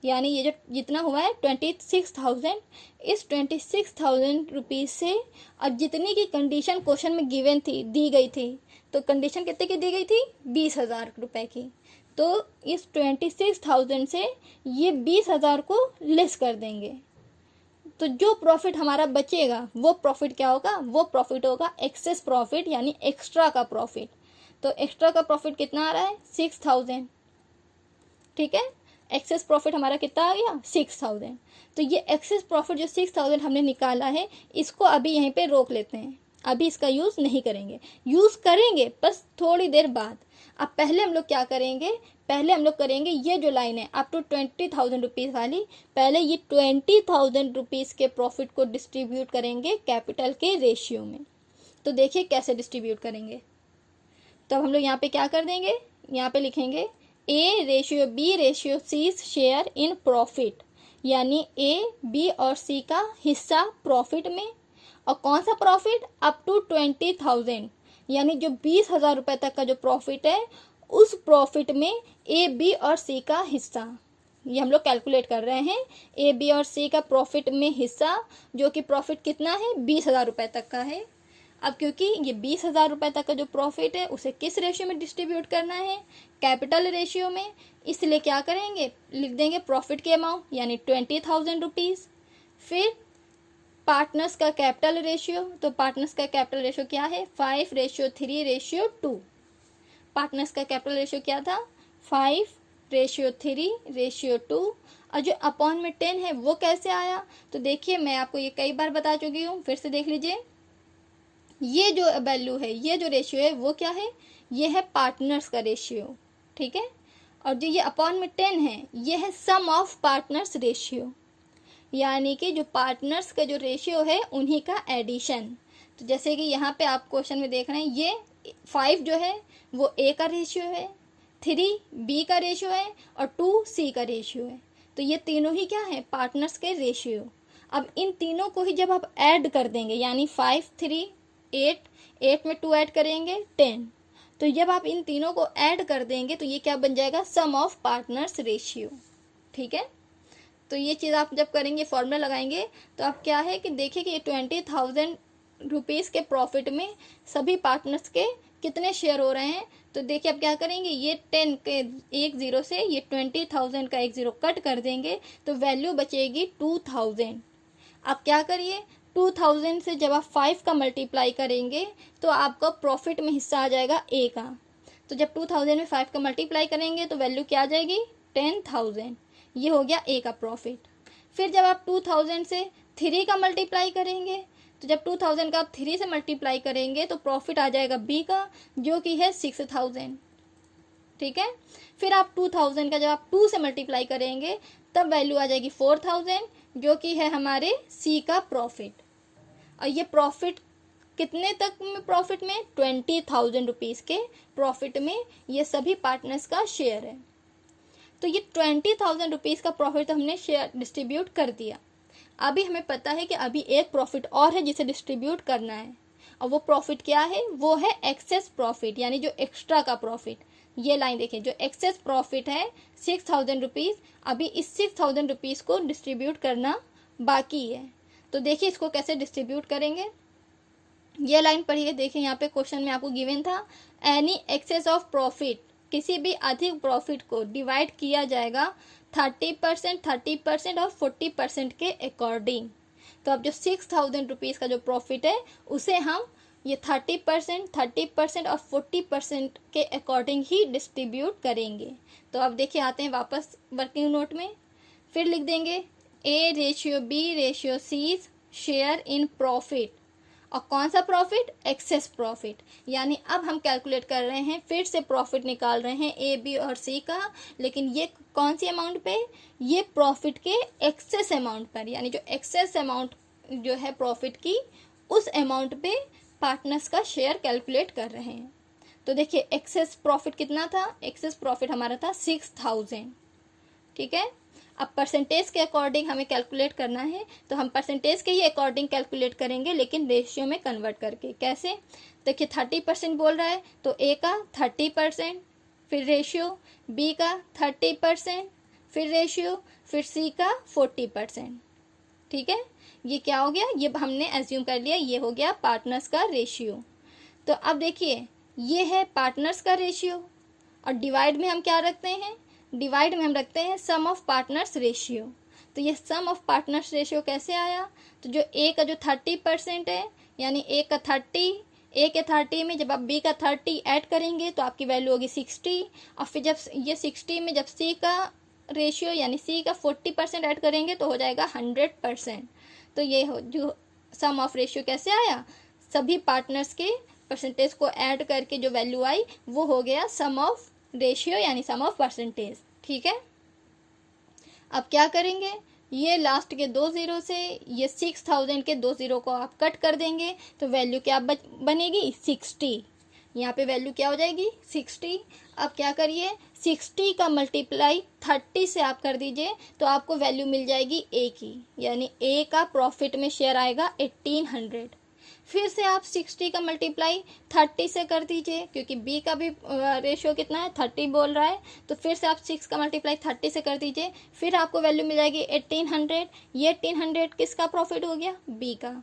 यानी ये जो जितना हुआ है 26,000, इस 26,000 रुपीज़ से अब जितनी की कंडीशन क्वेश्चन में गिवन थी, दी गई थी, तो कंडीशन कितने की दी गई थी, 20,000 रुपये की। तो इस 26,000 से ये 20,000 को लेस कर देंगे। तो जो प्रॉफिट हमारा बचेगा वो प्रॉफिट क्या होगा, वो प्रॉफिट होगा एक्सेस प्रॉफिट, यानी एक्स्ट्रा का प्रॉफिट। तो एक्स्ट्रा का प्रॉफिट कितना आ रहा है, 6,000। ठीक है, एक्सेस प्रॉफिट हमारा कितना आ गया, 6,000। तो ये एक्सेस प्रॉफिट जो 6,000 हमने निकाला है, इसको अभी यहीं पे रोक लेते हैं, अभी इसका यूज़ नहीं करेंगे, यूज़ करेंगे बस थोड़ी देर बाद। अब पहले हम लोग क्या करेंगे, पहले हम लोग करेंगे ये जो लाइन है अप टू 20,000 रुपीज़ वाली, पहले ये 20,000 रुपीज़ के प्रॉफिट को डिस्ट्रीब्यूट करेंगे कैपिटल के रेशियो में। तो देखिए कैसे डिस्ट्रीब्यूट करेंगे। तो हम लोग यहाँ पे क्या कर देंगे, यहाँ पे लिखेंगे A ratio B ratio C share in profit, यानी ए बी और सी का हिस्सा प्रॉफिट में। और कौन सा प्रॉफिट, अप टू 20,000, यानी जो 20,000 रुपये तक का जो प्रॉफिट है, उस प्रॉफिट में ए बी और सी का हिस्सा। ये हम लोग कैलकुलेट कर रहे हैं, ए बी और सी का प्रॉफिट में हिस्सा, जो कि प्रॉफिट कितना है, 20,000 रुपये तक का है। अब क्योंकि ये 20,000 रुपये तक का जो प्रॉफिट है उसे किस रेशियो में डिस्ट्रीब्यूट करना है, कैपिटल रेशियो में, इसलिए क्या करेंगे, लिख देंगे प्रॉफिट के अमाउंट, यानी 20,000 रुपीज़। फिर पार्टनर्स का कैपिटल रेशियो, तो पार्टनर्स का कैपिटल रेशियो क्या है, 5:3:2। पार्टनर्स का कैपिटल रेशियो क्या था, 5:3:2। और जो अपॉन में 10 है वो कैसे आया, तो देखिए मैं आपको ये कई बार बता चुकी हूँ, फिर से देख लीजिए। ये जो वैल्यू है, ये जो रेशियो है वो क्या है, ये है पार्टनर्स का रेशियो। ठीक है, और जो ये अपॉन में 10 है, ये है सम ऑफ पार्टनर्स रेशियो, यानी कि जो पार्टनर्स का जो रेशियो है उन्हीं का एडिशन। तो जैसे कि यहाँ पे आप क्वेश्चन में देख रहे हैं, ये 5 जो है वो ए का रेशियो है, 3 बी का रेशियो है, और 2 सी का रेशियो है। तो ये तीनों ही क्या है, पार्टनर्स के रेशियो। अब इन तीनों को ही जब आप ऐड कर देंगे, यानी 5, 3, 8 में 2 ऐड करेंगे 10, तो जब आप इन तीनों को ऐड कर देंगे तो ये क्या बन जाएगा, सम ऑफ पार्टनर्स रेशियो। ठीक है, तो ये चीज़ आप जब करेंगे, फॉर्मूला लगाएंगे, तो आप क्या है कि देखिए कि ये 20,000 रुपीज़ के प्रॉफिट में सभी पार्टनर्स के कितने शेयर हो रहे हैं। तो देखिए आप क्या करेंगे, ये 10 के एक ज़ीरो से ये 20,000 का एक ज़ीरो कट कर देंगे, तो वैल्यू बचेगी 2,000। आप क्या करिए, 2,000 से जब आप 5 का मल्टीप्लाई करेंगे तो आपका प्रॉफिट में हिस्सा आ जाएगा ए का। तो जब 2,000 में 5 का मल्टीप्लाई करेंगे तो वैल्यू क्या आ जाएगी, 10,000। ये हो गया ए का प्रॉफिट। फिर जब आप 2,000 से 3 का मल्टीप्लाई करेंगे, तो जब 2,000 का आप 3 से मल्टीप्लाई करेंगे तो प्रॉफिट आ जाएगा बी का, जो कि है 6,000। ठीक है, फिर आप 2,000 का जब आप 2 से मल्टीप्लाई करेंगे तब वैल्यू आ जाएगी 4,000, जो कि है हमारे सी का प्रॉफिट। और ये प्रॉफिट कितने तक में, प्रॉफिट में 20,000 रुपीज़ के प्रॉफिट में ये सभी पार्टनर्स का शेयर है। तो ये 20,000 रुपीज़ का प्रॉफिट हमने शेयर डिस्ट्रीब्यूट कर दिया। अभी हमें पता है कि अभी एक प्रॉफिट और है जिसे डिस्ट्रीब्यूट करना है, और वो प्रॉफिट क्या है, वो है एक्सेस प्रॉफिट, यानी जो एक्स्ट्रा का प्रॉफिट। ये लाइन देखिए, जो एक्सेस प्रॉफिट है 6,000 रुपीज़, अभी इस 6,000 रुपीज़ को डिस्ट्रीब्यूट करना बाकी है। तो देखिए इसको कैसे डिस्ट्रीब्यूट करेंगे, ये लाइन पढ़िए। देखिए यहाँ पे क्वेश्चन में आपको गिवन था, एनी एक्सेस ऑफ प्रॉफिट, किसी भी अधिक प्रॉफिट को डिवाइड किया जाएगा 30%, 30% और 40% के अकॉर्डिंग। तो अब जो 6,000 रुपीज़ का जो प्रॉफिट है उसे हम ये 30%, 30% और 40% के अकॉर्डिंग ही डिस्ट्रीब्यूट करेंगे। तो अब देखिए आते हैं वापस वर्किंग नोट में, फिर लिख देंगे A ratio B ratio C share in profit. और कौन सा प्रॉफिट? Access profit. यानी अब हम कैलकुलेट कर रहे हैं, फिर से प्रॉफिट निकाल रहे हैं ए, बी और सी का, लेकिन ये कौन सी अमाउंट पे? ये प्रॉफिट के एक्सेस अमाउंट पर, यानी जो एक्सेस अमाउंट जो है प्रॉफिट की, उस अमाउंट पे पार्टनर्स का शेयर कैलकुलेट कर रहे हैं। तो देखिए एक्सेस प्रॉफिट कितना था? एक्सेस प्रॉफिट हमारा था 6000। ठीक है, अब परसेंटेज के अकॉर्डिंग हमें कैलकुलेट करना है, तो हम परसेंटेज के ही अकॉर्डिंग कैलकुलेट करेंगे, लेकिन रेशियो में कन्वर्ट करके। कैसे? देखिए 30% बोल रहा है तो ए का 30%, फिर रेशियो, बी का 30%, फिर रेशियो, फिर सी का 40%। ठीक है, ये क्या हो गया? ये हमने एज्यूम कर लिया, ये हो गया पार्टनर्स का रेशियो। तो अब देखिए ये है पार्टनर्स का रेशियो, और डिवाइड में हम क्या रखते हैं? डिवाइड में हम रखते हैं सम ऑफ पार्टनर्स रेशियो। तो ये सम ऑफ पार्टनर्स रेशियो कैसे आया? तो जो ए का जो 30% है, यानी ए का 30, ए के 30 में जब आप बी का 30 ऐड करेंगे तो आपकी वैल्यू होगी 60, और फिर जब ये 60 में जब सी का रेशियो यानी सी का 40% ऐड करेंगे तो हो जाएगा 100%। तो ये हो जो सम ऑफ रेशियो कैसे आया? सभी पार्टनर्स के परसेंटेज को ऐड करके जो वैल्यू आई वो हो गया सम ऑफ रेशियो यानी सम ऑफ परसेंटेज। ठीक है, अब क्या करेंगे? ये लास्ट के 2 जीरो से ये 6000 के 2 जीरो को आप कट कर देंगे तो वैल्यू क्या बनेगी? 60। यहाँ पे वैल्यू क्या हो जाएगी? 60। अब क्या करिए, 60 का मल्टीप्लाई 30 से आप कर दीजिए तो आपको वैल्यू मिल जाएगी ए की, यानी ए का प्रॉफिट में शेयर आएगा 1800। फिर से आप 60 का मल्टीप्लाई 30 से कर दीजिए, क्योंकि बी का भी रेशियो कितना है? 30 बोल रहा है, तो फिर से आप 6 का मल्टीप्लाई 30 से कर दीजिए, फिर आपको वैल्यू मिल जाएगी 1800। ये 1800 किसका प्रॉफिट हो गया? बी का।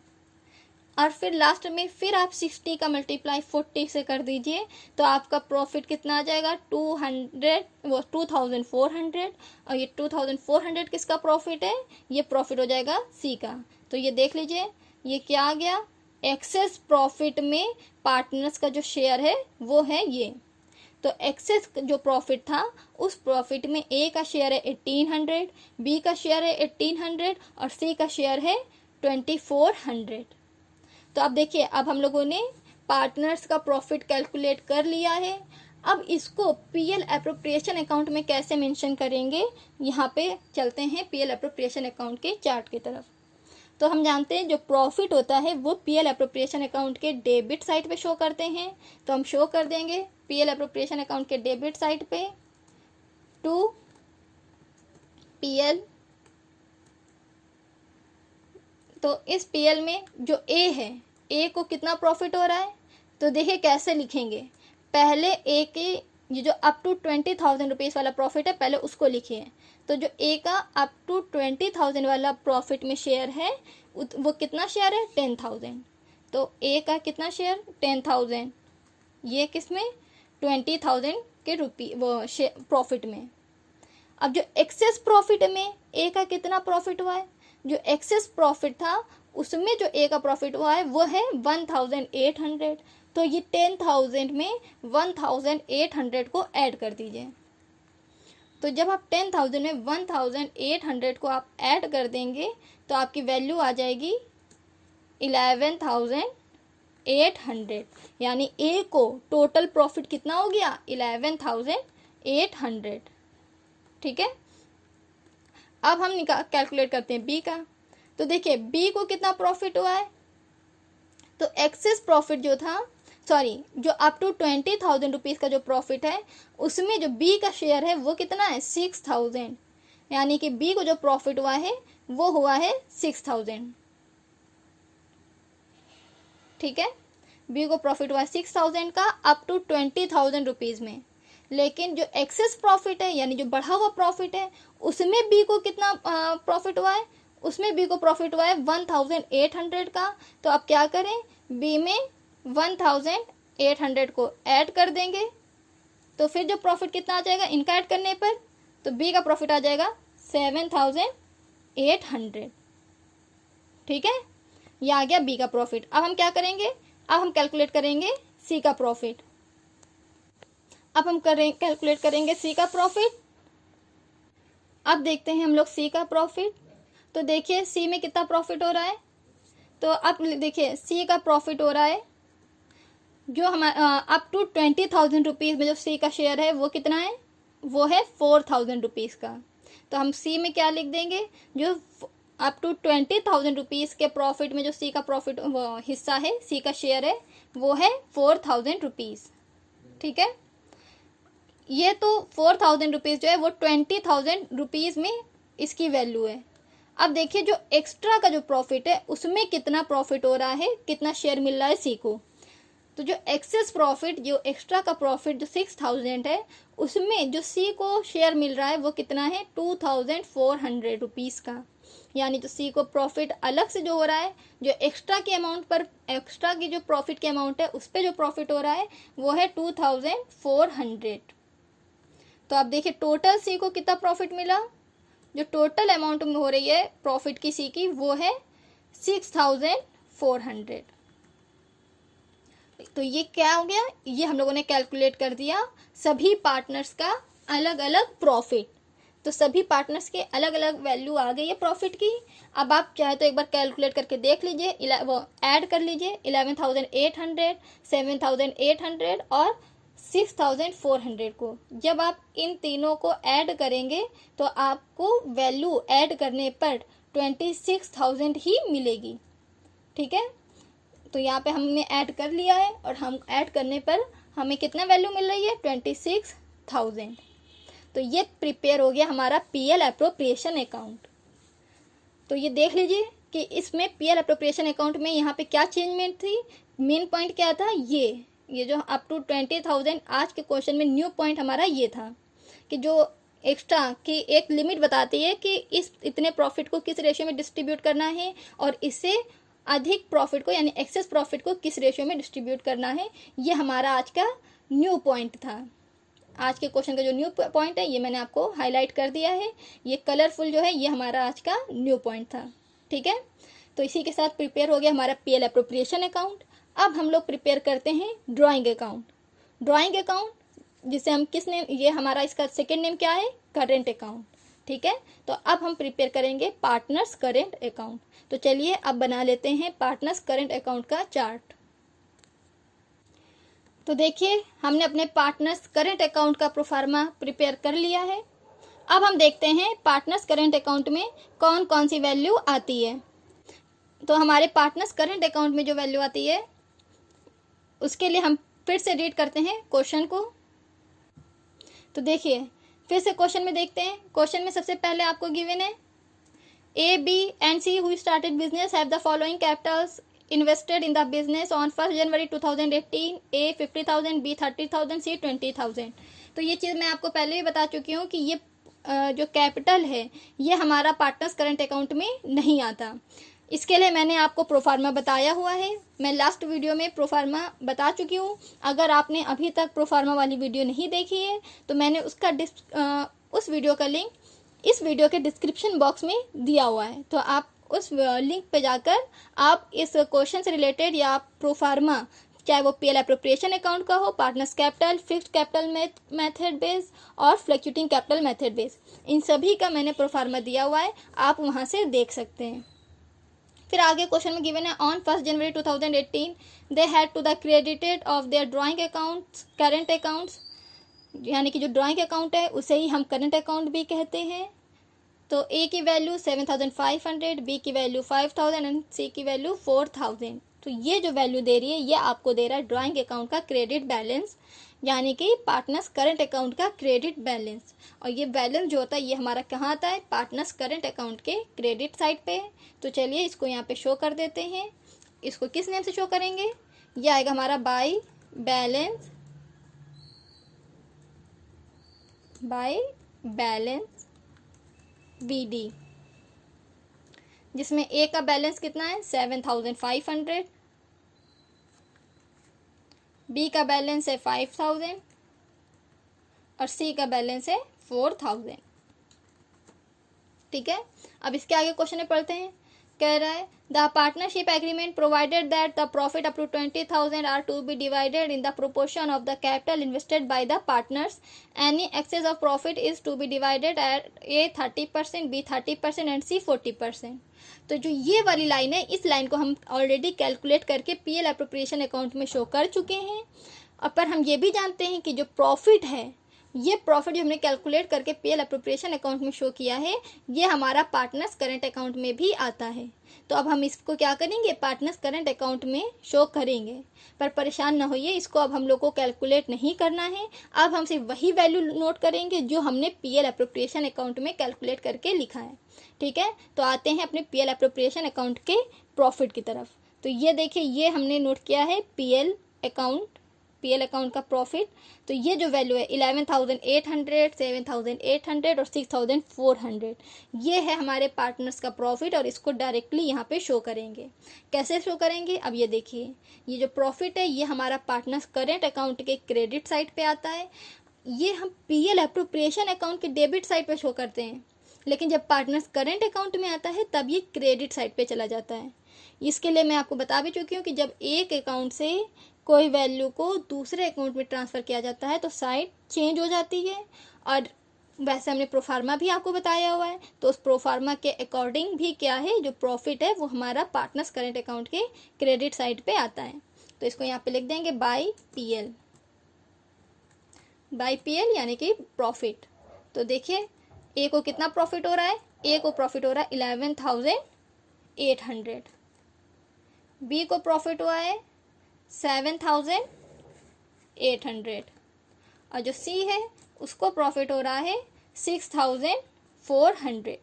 और फिर लास्ट में फिर आप 60 का मल्टीप्लाई 40 से कर दीजिए तो आपका प्रॉफिट कितना आ जाएगा? 2400। और ये 2400 किसका प्रॉफिट है? ये प्रॉफिट हो जाएगा सी का। तो ये देख लीजिए ये क्या आ गया? एक्सेस प्रॉफिट में पार्टनर्स का जो शेयर है वो है ये। तो एक्सेस जो प्रॉफिट था उस प्रॉफिट में ए का शेयर है 1800, बी का शेयर है 1800 और सी का शेयर है 2400। तो अब देखिए अब हम लोगों ने पार्टनर्स का प्रॉफिट कैलकुलेट कर लिया है। अब इसको पीएल एप्रोप्रिएशन अकाउंट में कैसे मेंशन करेंगे, यहाँ पे चलते हैं पीएल एप्रोप्रिएशन अकाउंट के चार्ट की तरफ। तो हम जानते हैं जो प्रॉफिट होता है वो पीएल एप्रोप्रिएशन अकाउंट के डेबिट साइड पे शो करते हैं। तो हम शो कर देंगे पीएल एप्रोप्रिएशन अकाउंट के डेबिट साइड पे टू पीएल। तो इस पीएल में जो ए है, ए को कितना प्रॉफिट हो रहा है? तो देखिए कैसे लिखेंगे। पहले ए के ये जो अप टू 20,000 रुपीज़ वाला प्रॉफिट है पहले उसको लिखिए। तो जो ए का अप टू 20,000 वाला प्रॉफिट में शेयर है वो कितना शेयर है? 10,000। तो ए का कितना शेयर? 10,000। ये किस में? 20,000 के वो प्रॉफिट में। अब जो एक्सेस प्रॉफिट में ए का कितना प्रॉफिट हुआ है? जो एक्सेस प्रॉफिट था उसमें जो ए का प्रॉफिट हुआ है वो है 1800। तो ये 10,000 में 1800 को ऐड कर दीजिए। तो जब आप 10,000 में 1800 को आप ऐड कर देंगे तो आपकी वैल्यू आ जाएगी 11,800। यानी ए को टोटल प्रॉफिट कितना हो गया? 11,800। ठीक है, अब हम कैलकुलेट करते हैं बी का। तो देखिए बी को कितना प्रॉफिट हुआ है? तो एक्सेस प्रॉफिट जो था, जो अप टू 20,000 रुपीज़ का जो प्रॉफिट है उसमें जो बी का शेयर है वो कितना है? 6,000। यानी कि बी को जो प्रॉफिट हुआ है वो हुआ है 6,000। ठीक है, बी को प्रॉफिट हुआ 6,000 का अप टू 20,000 रुपीज़ में। लेकिन जो एक्सेस प्रॉफिट है यानी जो बढ़ा हुआ प्रॉफिट है उसमें बी को कितना प्रॉफिट हुआ है? उसमें बी को प्रॉफिट हुआ है 1,800 का। तो अब क्या करें? बी में 1,800 को ऐड कर देंगे तो फिर जो प्रॉफिट कितना आ जाएगा इनका ऐड करने पर? तो बी का प्रॉफिट आ जाएगा 7,800। ठीक है, ये आ गया बी का प्रॉफिट। अब हम क्या करेंगे? अब हम कैलकुलेट करेंगे सी का प्रॉफिट। अब हम कैलकुलेट करेंगे सी का प्रॉफिट। अब देखते हैं हम लोग सी का प्रॉफिट। तो देखिए सी में कितना प्रॉफिट हो रहा है? तो अब देखिए सी का प्रॉफिट हो रहा है जो हमारा अप टू 20,000 रुपीज़ में जो सी का शेयर है वो कितना है, वो है 4,000 रुपीज़ का। तो हम सी में क्या लिख देंगे, जो अप टू 20,000 रुपीज़ के प्रॉफिट में जो सी का प्रॉफिट हिस्सा है, सी का शेयर है, वो है 4,000 रुपीज़। ठीक है, ये तो 4,000 रुपीज़ जो है वो 20,000 रुपीज़ में इसकी वैल्यू है। अब देखिए जो एक्स्ट्रा का जो प्रॉफिट है उसमें कितना प्रॉफिट हो रहा है, कितना शेयर मिल रहा है सी को। तो जो एक्सेस प्रॉफिट, जो एक्स्ट्रा का प्रॉफिट जो 6,000 है, उसमें जो सी को शेयर मिल रहा है वो कितना है, 2,400 रुपीज़ का। यानी जो सी को प्रॉफिट अलग से जो हो रहा है, जो एक्स्ट्रा के अमाउंट पर, एक्स्ट्रा की जो प्रॉफिट के अमाउंट है उस पर जो प्रॉफिट हो रहा है वो है 2,400। तो आप देखिए टोटल सी को कितना प्रॉफिट मिला, जो टोटल अमाउंट में हो रही है प्रॉफिट की सी की वो है 6,400। तो ये क्या हो गया, ये हम लोगों ने कैलकुलेट कर दिया सभी पार्टनर्स का अलग अलग प्रॉफिट। तो सभी पार्टनर्स के अलग अलग वैल्यू आ गई है प्रॉफिट की। अब आप चाहे तो एक बार कैलकुलेट करके देख लीजिए, वो ऐड कर लीजिए 11,800, 7,800 और 6,400 को। जब आप इन तीनों को ऐड करेंगे तो आपको वैल्यू ऐड करने पर 26,000 ही मिलेगी। ठीक है, तो यहाँ पे हमने ऐड कर लिया है और हम ऐड करने पर हमें कितना वैल्यू मिल रही है, 26,000। तो ये प्रिपेयर हो गया हमारा पीएल एप्रोप्रिएशन अकाउंट। तो ये देख लीजिए कि इसमें पीएल एप्रोप्रिएशन अकाउंट में यहाँ पे क्या चेंजमेंट थी, मेन पॉइंट क्या था, ये जो अप टू 20,000 आज के क्वेश्चन में न्यू पॉइंट हमारा ये था कि जो एक्स्ट्रा की एक लिमिट बताती है कि इस इतने प्रॉफिट को किस रेशियो में डिस्ट्रीब्यूट करना है और इससे अधिक प्रॉफिट को यानी एक्सेस प्रॉफिट को किस रेशियो में डिस्ट्रीब्यूट करना है। ये हमारा आज का न्यू पॉइंट था। आज के क्वेश्चन का जो न्यू पॉइंट है ये मैंने आपको हाईलाइट कर दिया है, ये कलरफुल जो है ये हमारा आज का न्यू पॉइंट था। ठीक है, तो इसी के साथ प्रिपेयर हो गया हमारा पीएल एप्रोप्रिएशन अकाउंट। अब हम लोग प्रिपेयर करते हैं ड्राइंग अकाउंट। ड्राइंग अकाउंट जिसे हम किस नेम, ये हमारा इसका सेकेंड नेम क्या है, करेंट अकाउंट। ठीक है, तो अब हम प्रिपेयर करेंगे पार्टनर्स करेंट अकाउंट। तो चलिए अब बना लेते हैं पार्टनर्स करेंट अकाउंट का चार्ट। तो देखिए हमने अपने पार्टनर्स करेंट अकाउंट का प्रोफार्मा प्रिपेयर कर लिया है। अब हम देखते हैं पार्टनर्स करेंट अकाउंट में कौन कौन सी वैल्यू आती है। तो हमारे पार्टनर्स करेंट अकाउंट में जो वैल्यू आती है उसके लिए हम फिर से रीड करते हैं क्वेश्चन को। तो देखिए फिर से क्वेश्चन में देखते हैं। क्वेश्चन में सबसे पहले आपको गिवन है A, B and C who started business have the following capitals invested in the business on 1st January 2018, A 50,000, B 30,000, C 20,000। तो ये चीज़ मैं आपको पहले भी बता चुकी हूँ कि ये जो कैपिटल है ये हमारा पार्टनर्स करंट अकाउंट में नहीं आता। इसके लिए मैंने आपको प्रोफार्मा बताया हुआ है, मैं लास्ट वीडियो में प्रोफार्मा बता चुकी हूँ। अगर आपने अभी तक प्रोफार्मा वाली वीडियो नहीं देखी है तो मैंने उसका उस वीडियो का लिंक इस वीडियो के डिस्क्रिप्शन बॉक्स में दिया हुआ है। तो आप उस लिंक पे जाकर आप इस क्वेश्चन से रिलेटेड या प्रोफार्मा, चाहे वो पीएल एप्रोप्रिएशन अकाउंट का हो, partners capital, fixed capital method base और फ्लक्चुएटिंग कैपिटल मेथड बेस, इन सभी का मैंने प्रोफार्मा दिया हुआ है, आप वहाँ से देख सकते हैं। फिर आगे क्वेश्चन में गिवन है on 1st January 2018 they had to the credited of their drawing accounts current accounts, यानी कि जो ड्राइंग अकाउंट है उसे ही हम करंट अकाउंट भी कहते हैं। तो ए की वैल्यू 7,500, बी की वैल्यू 5,000 एंड सी की वैल्यू 4,000। तो ये जो वैल्यू दे रही है ये आपको दे रहा है ड्राइंग अकाउंट का क्रेडिट बैलेंस, यानी कि पार्टनर्स करंट अकाउंट का क्रेडिट बैलेंस। और ये बैलेंस जो होता है ये हमारा कहाँ आता है, पार्टनर्स करंट अकाउंट के क्रेडिट साइड पे। तो चलिए इसको यहाँ पे शो कर देते हैं। इसको किस नेम से शो करेंगे, ये आएगा हमारा बाय बैलेंस BD, जिसमें ए का बैलेंस कितना है 7,500, बी का बैलेंस है 5,000 और सी का बैलेंस है 4,000। ठीक है, अब इसके आगे क्वेश्चन में पढ़ते हैं। कह रहा है the partnership agreement provided that the profit up to 20,000 are to be divided in the proportion of the capital invested by the partners. Any excess of profit is to be divided at A 30%, B 30% and C 40%. तो जो ये वाली line है, इस line को हम already calculate करके PL appropriation account में शो कर चुके हैं. और पर हम ये भी जानते हैं कि जो प्रॉफिट है, ये प्रॉफिट जो हमने कैलकुलेट करके पीएल एप्रोप्रिएशन अकाउंट में शो किया है, ये हमारा पार्टनर्स करंट अकाउंट में भी आता है. तो अब हम इसको क्या करेंगे, पार्टनर्स करंट अकाउंट में शो करेंगे. पर परेशान ना होइए, इसको अब हम लोग को कैलकुलेट नहीं करना है. अब हम सिर्फ वही वैल्यू नोट करेंगे जो हमने पीएल एप्रोप्रिएशन अकाउंट में कैलकुलेट करके लिखा है. ठीक है, तो आते हैं अपने पीएल एप्रोप्रिएशन अकाउंट के प्रॉफिट की तरफ. तो ये देखिए, ये हमने नोट किया है पीएल अकाउंट का प्रॉफिट. तो ये जो वैल्यू है 11,800, 7,800 और 6,400, ये है हमारे पार्टनर्स का प्रॉफिट. और इसको डायरेक्टली यहाँ पे शो करेंगे. कैसे शो करेंगे, अब ये देखिए, ये जो प्रॉफिट है ये हमारा पार्टनर्स करेंट अकाउंट के क्रेडिट साइड पे आता है. ये हम पीएल एप्रोप्रिएशन अकाउंट के डेबिट साइड पे शो करते हैं, लेकिन जब पार्टनर्स करेंट अकाउंट में आता है तब ये क्रेडिट साइड पे चला जाता है. इसके लिए मैं आपको बता भी चुकी हूँ कि जब एक अकाउंट से कोई वैल्यू को दूसरे अकाउंट में ट्रांसफ़र किया जाता है तो साइड चेंज हो जाती है. और वैसे हमने प्रोफार्मा भी आपको बताया हुआ है. तो उस प्रोफार्मा के अकॉर्डिंग भी क्या है, जो प्रॉफिट है वो हमारा पार्टनर्स करेंट अकाउंट के क्रेडिट साइड पे आता है. तो इसको यहाँ पे लिख देंगे बाय पीएल यानी कि प्रॉफिट. तो देखिए, ए को कितना प्रॉफिट हो रहा है, ए को प्रॉफिट हो रहा है 11,800, बी को प्रॉफिट हुआ है 7,800 और जो सी है उसको प्रॉफिट हो रहा है 6,400.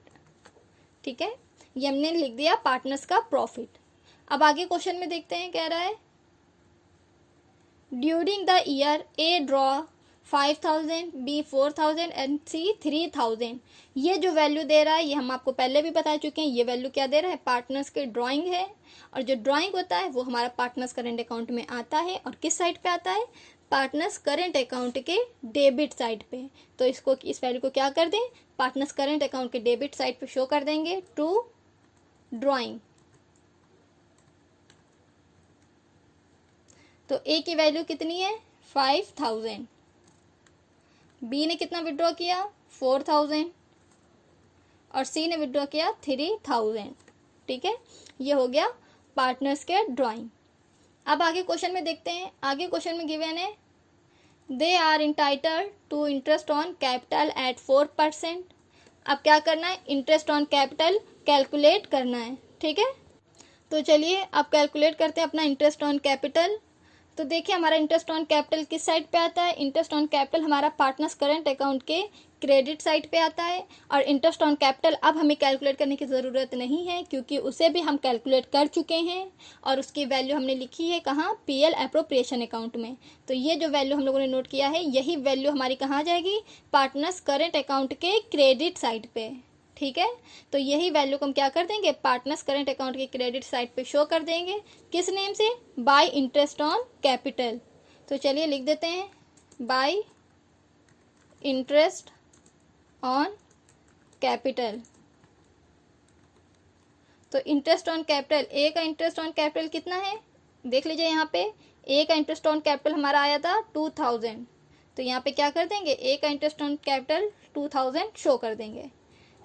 ठीक है, ये हमने लिख दिया पार्टनर्स का प्रॉफिट. अब आगे क्वेश्चन में देखते हैं, कह रहा है during the year A draw 5,000, B 4,000 and C 3,000. ये जो वैल्यू दे रहा है ये हम आपको पहले भी बता चुके हैं. ये वैल्यू क्या दे रहा है, पार्टनर्स के ड्राइंग है. और जो ड्राइंग होता है वो हमारा पार्टनर्स करेंट अकाउंट में आता है. और किस साइड पे आता है, पार्टनर्स करेंट अकाउंट के डेबिट साइड पे. तो इसको, इस वैल्यू को क्या कर दें, पार्टनर्स करेंट अकाउंट के डेबिट साइड पे शो कर देंगे टू ड्राइंग. तो ए की वैल्यू कितनी है 5,000, बी ने कितना विड्रॉ किया 4,000 और सी ने विड्रॉ किया 3,000. ठीक है, ये हो गया पार्टनर्स के ड्राइंग. अब आगे क्वेश्चन में देखते हैं. आगे क्वेश्चन में गिवन है they are entitled to interest on capital at 4%. अब क्या करना है, इंटरेस्ट ऑन कैपिटल कैलकुलेट करना है. ठीक है, तो चलिए अब कैलकुलेट करते हैं अपना इंटरेस्ट ऑन कैपिटल. तो देखिए, हमारा इंटरेस्ट ऑन कैपिटल किस साइड पे आता है, इंटरेस्ट ऑन कैपिटल हमारा पार्टनर्स करंट अकाउंट के क्रेडिट साइड पे आता है. और इंटरेस्ट ऑन कैपिटल अब हमें कैलकुलेट करने की ज़रूरत नहीं है, क्योंकि उसे भी हम कैलकुलेट कर चुके हैं. और उसकी वैल्यू हमने लिखी है कहाँ, पीएल एप्रोप्रिएशन अकाउंट में. तो ये जो वैल्यू हम लोगों ने नोट किया है, यही वैल्यू हमारी कहाँ जाएगी, पार्टनर्स करंट अकाउंट के क्रेडिट साइड पे. ठीक है, तो यही वैल्यू को हम क्या कर देंगे, पार्टनर्स करंट अकाउंट के क्रेडिट साइड पे शो कर देंगे. किस नेम से, बाय इंटरेस्ट ऑन कैपिटल. तो चलिए लिख देते हैं बाय इंटरेस्ट ऑन कैपिटल. तो इंटरेस्ट ऑन कैपिटल, ए का इंटरेस्ट ऑन कैपिटल कितना है, देख लीजिए यहाँ पे. ए का इंटरेस्ट ऑन कैपिटल हमारा आया था 2,000. तो यहाँ पे क्या कर देंगे, ए का इंटरेस्ट ऑन कैपिटल 2,000 शो कर देंगे.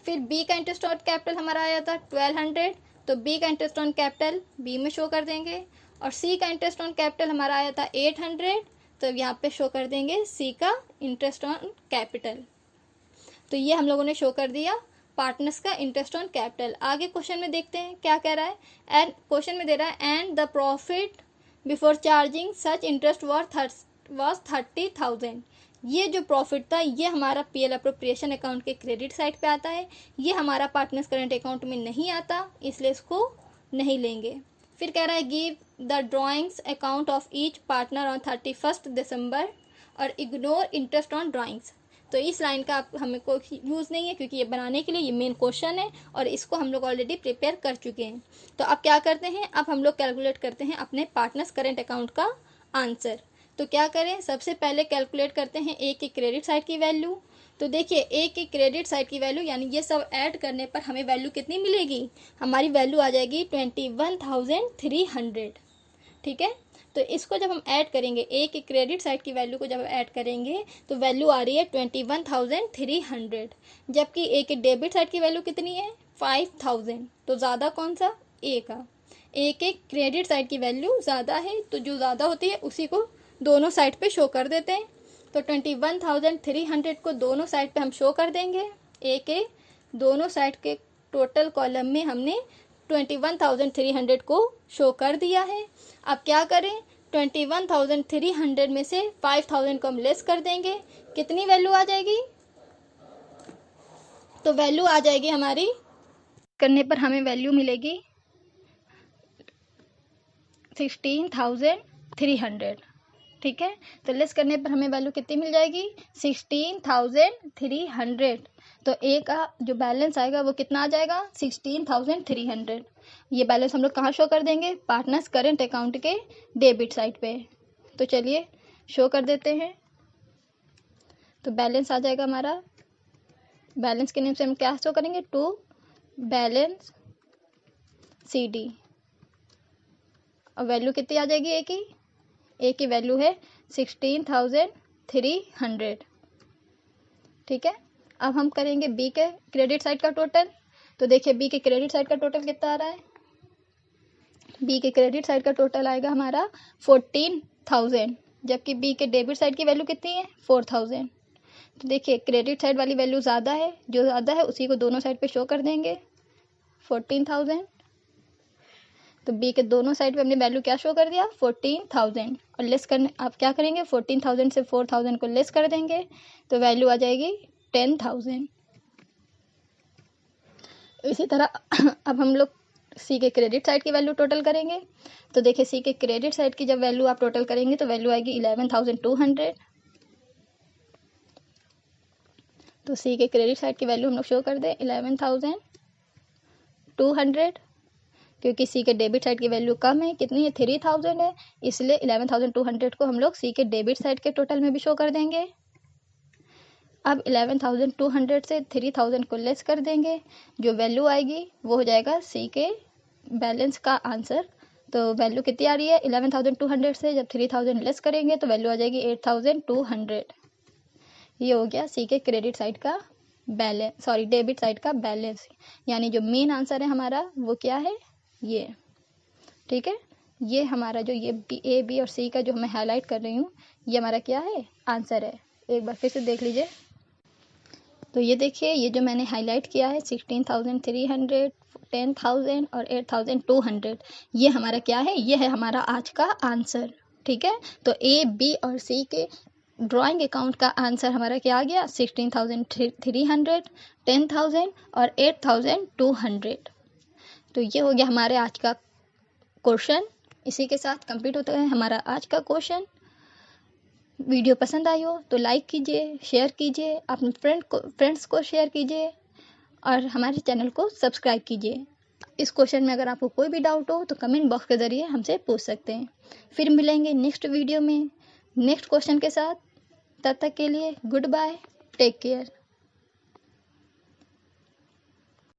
फिर बी का इंटरेस्ट ऑन कैपिटल हमारा आया था 1,200. तो बी का इंटरेस्ट ऑन कैपिटल बी में शो कर देंगे. और सी का इंटरेस्ट ऑन कैपिटल हमारा आया था 800. तो यहाँ पे शो कर देंगे सी का इंटरेस्ट ऑन कैपिटल. तो ये हम लोगों ने शो कर दिया पार्टनर्स का इंटरेस्ट ऑन कैपिटल. आगे क्वेश्चन में देखते हैं क्या कह रहा है. एंड क्वेश्चन में दे रहा है and the profit before charging such interest was 30,000. ये जो प्रॉफिट था ये हमारा पीएल एप्रोप्रिएशन अकाउंट के क्रेडिट साइड पे आता है. ये हमारा पार्टनर्स करंट अकाउंट में नहीं आता, इसलिए इसको नहीं लेंगे. फिर कह रहा है give the drawings account of each partner on 31 दिसंबर और इग्नोर इंटरेस्ट ऑन ड्राइंग्स. तो इस लाइन का हमें कोई यूज़ नहीं है, क्योंकि ये बनाने के लिए ये मेन क्वेश्चन है और इसको हम लोग ऑलरेडी प्रिपेयर कर चुके हैं. तो अब क्या करते हैं, अब हम लोग कैलकुलेट करते हैं अपने पार्टनर्स करंट अकाउंट का आंसर. तो क्या करें, सबसे पहले कैलकुलेट करते हैं ए की क्रेडिट साइड की वैल्यू. तो देखिए ए की क्रेडिट साइड की वैल्यू यानी ये सब ऐड करने पर हमें वैल्यू कितनी मिलेगी, हमारी वैल्यू आ जाएगी 21,300। ठीक है, तो इसको जब हम ऐड करेंगे, ए की क्रेडिट साइड की वैल्यू को जब ऐड करेंगे तो वैल्यू आ रही है 21,300, जबकि ए की डेबिट साइड की वैल्यू कितनी है 5,000। तो ज़्यादा कौन सा, ए का। ए के क्रेडिट साइड की वैल्यू ज़्यादा है, तो जो ज़्यादा होती है उसी को दोनों साइड पे शो कर देते हैं। तो 21,300 को दोनों साइड पे हम शो कर देंगे। ए के दोनों साइड के टोटल कॉलम में हमने 21,300 को शो कर दिया है। अब क्या करें, 21,300 में से 5,000 को हम लेस कर देंगे, कितनी वैल्यू आ जाएगी, तो वैल्यू आ जाएगी हमारी, करने पर हमें वैल्यू मिलेगी 16,300। ठीक है, तो लेस करने पर हमें वैल्यू कितनी मिल जाएगी 16,300। तो ए का जो बैलेंस आएगा वो कितना आ जाएगा 16,300। ये बैलेंस हम लोग कहाँ शो कर देंगे, पार्टनर्स करंट अकाउंट के डेबिट साइड पे। तो चलिए शो कर देते हैं। तो बैलेंस आ जाएगा हमारा, बैलेंस के नेम से हम क्या शो करेंगे, टू बैलेंस CD। और वैल्यू कितनी आ जाएगी ए की वैल्यू है 16,300। ठीक है, अब हम करेंगे बी के क्रेडिट साइड का टोटल। तो देखिए बी के क्रेडिट साइड का टोटल कितना आ रहा है, बी के क्रेडिट साइड का टोटल आएगा हमारा 14,000, जबकि बी के डेबिट साइड की वैल्यू कितनी है 4,000। तो देखिए क्रेडिट साइड वाली वैल्यू ज़्यादा है, जो ज़्यादा है उसी को दोनों साइड पे शो कर देंगे 14,000। तो बी के दोनों साइड पे हमने वैल्यू क्या शो कर दिया 14,000, और लेस करने आप क्या करेंगे 14,000 से 4,000 को लेस कर देंगे, तो वैल्यू आ जाएगी 10,000। इसी तरह अब हम लोग सी के क्रेडिट साइड की वैल्यू टोटल करेंगे। तो देखिए सी के क्रेडिट साइड की जब वैल्यू आप टोटल करेंगे तो वैल्यू आएगी 11,200। तो सी के क्रेडिट साइड की वैल्यू हम लोग शो कर दें 11,200, क्योंकि सी के डेबिट साइड की वैल्यू कम है, कितनी है 3,000 है, इसलिए 11,200 को हम लोग सी के डेबिट साइड के टोटल में भी शो कर देंगे। अब 11,200 से 3,000 को लेस कर देंगे, जो वैल्यू आएगी वो हो जाएगा सी के बैलेंस का आंसर। तो वैल्यू कितनी आ रही है 11,200 से जब 3,000 लेस करेंगे तो वैल्यू आ जाएगी 8,200। ये हो गया सी के क्रेडिट साइड का बैलेंस, सॉरी डेबिट साइड का बैलेंस, यानी जो मेन आंसर है हमारा वो क्या है ये। ठीक है, ये हमारा जो ये ए बी और सी का जो मैं हाईलाइट कर रही हूँ ये हमारा क्या है आंसर है। एक बार फिर से देख लीजिए। तो ये देखिए ये जो मैंने हाईलाइट किया है 16,300, 10,000 और 8,200, ये हमारा क्या है, ये है हमारा आज का आंसर। ठीक है, तो ए बी और सी के ड्राइंग अकाउंट का आंसर हमारा क्या आ गया 16,300, 10,000 और 8,200। तो ये हो गया हमारे आज का क्वेश्चन। इसी के साथ कंप्लीट होता है हमारा आज का क्वेश्चन। वीडियो पसंद आई हो तो लाइक कीजिए, शेयर कीजिए, अपने फ्रेंड्स को शेयर कीजिए और हमारे चैनल को सब्सक्राइब कीजिए। इस क्वेश्चन में अगर आपको कोई भी डाउट हो तो कमेंट बॉक्स के ज़रिए हमसे पूछ सकते हैं। फिर मिलेंगे नेक्स्ट वीडियो में नेक्स्ट क्वेश्चन के साथ। तब तक के लिए गुड बाय, टेक केयर।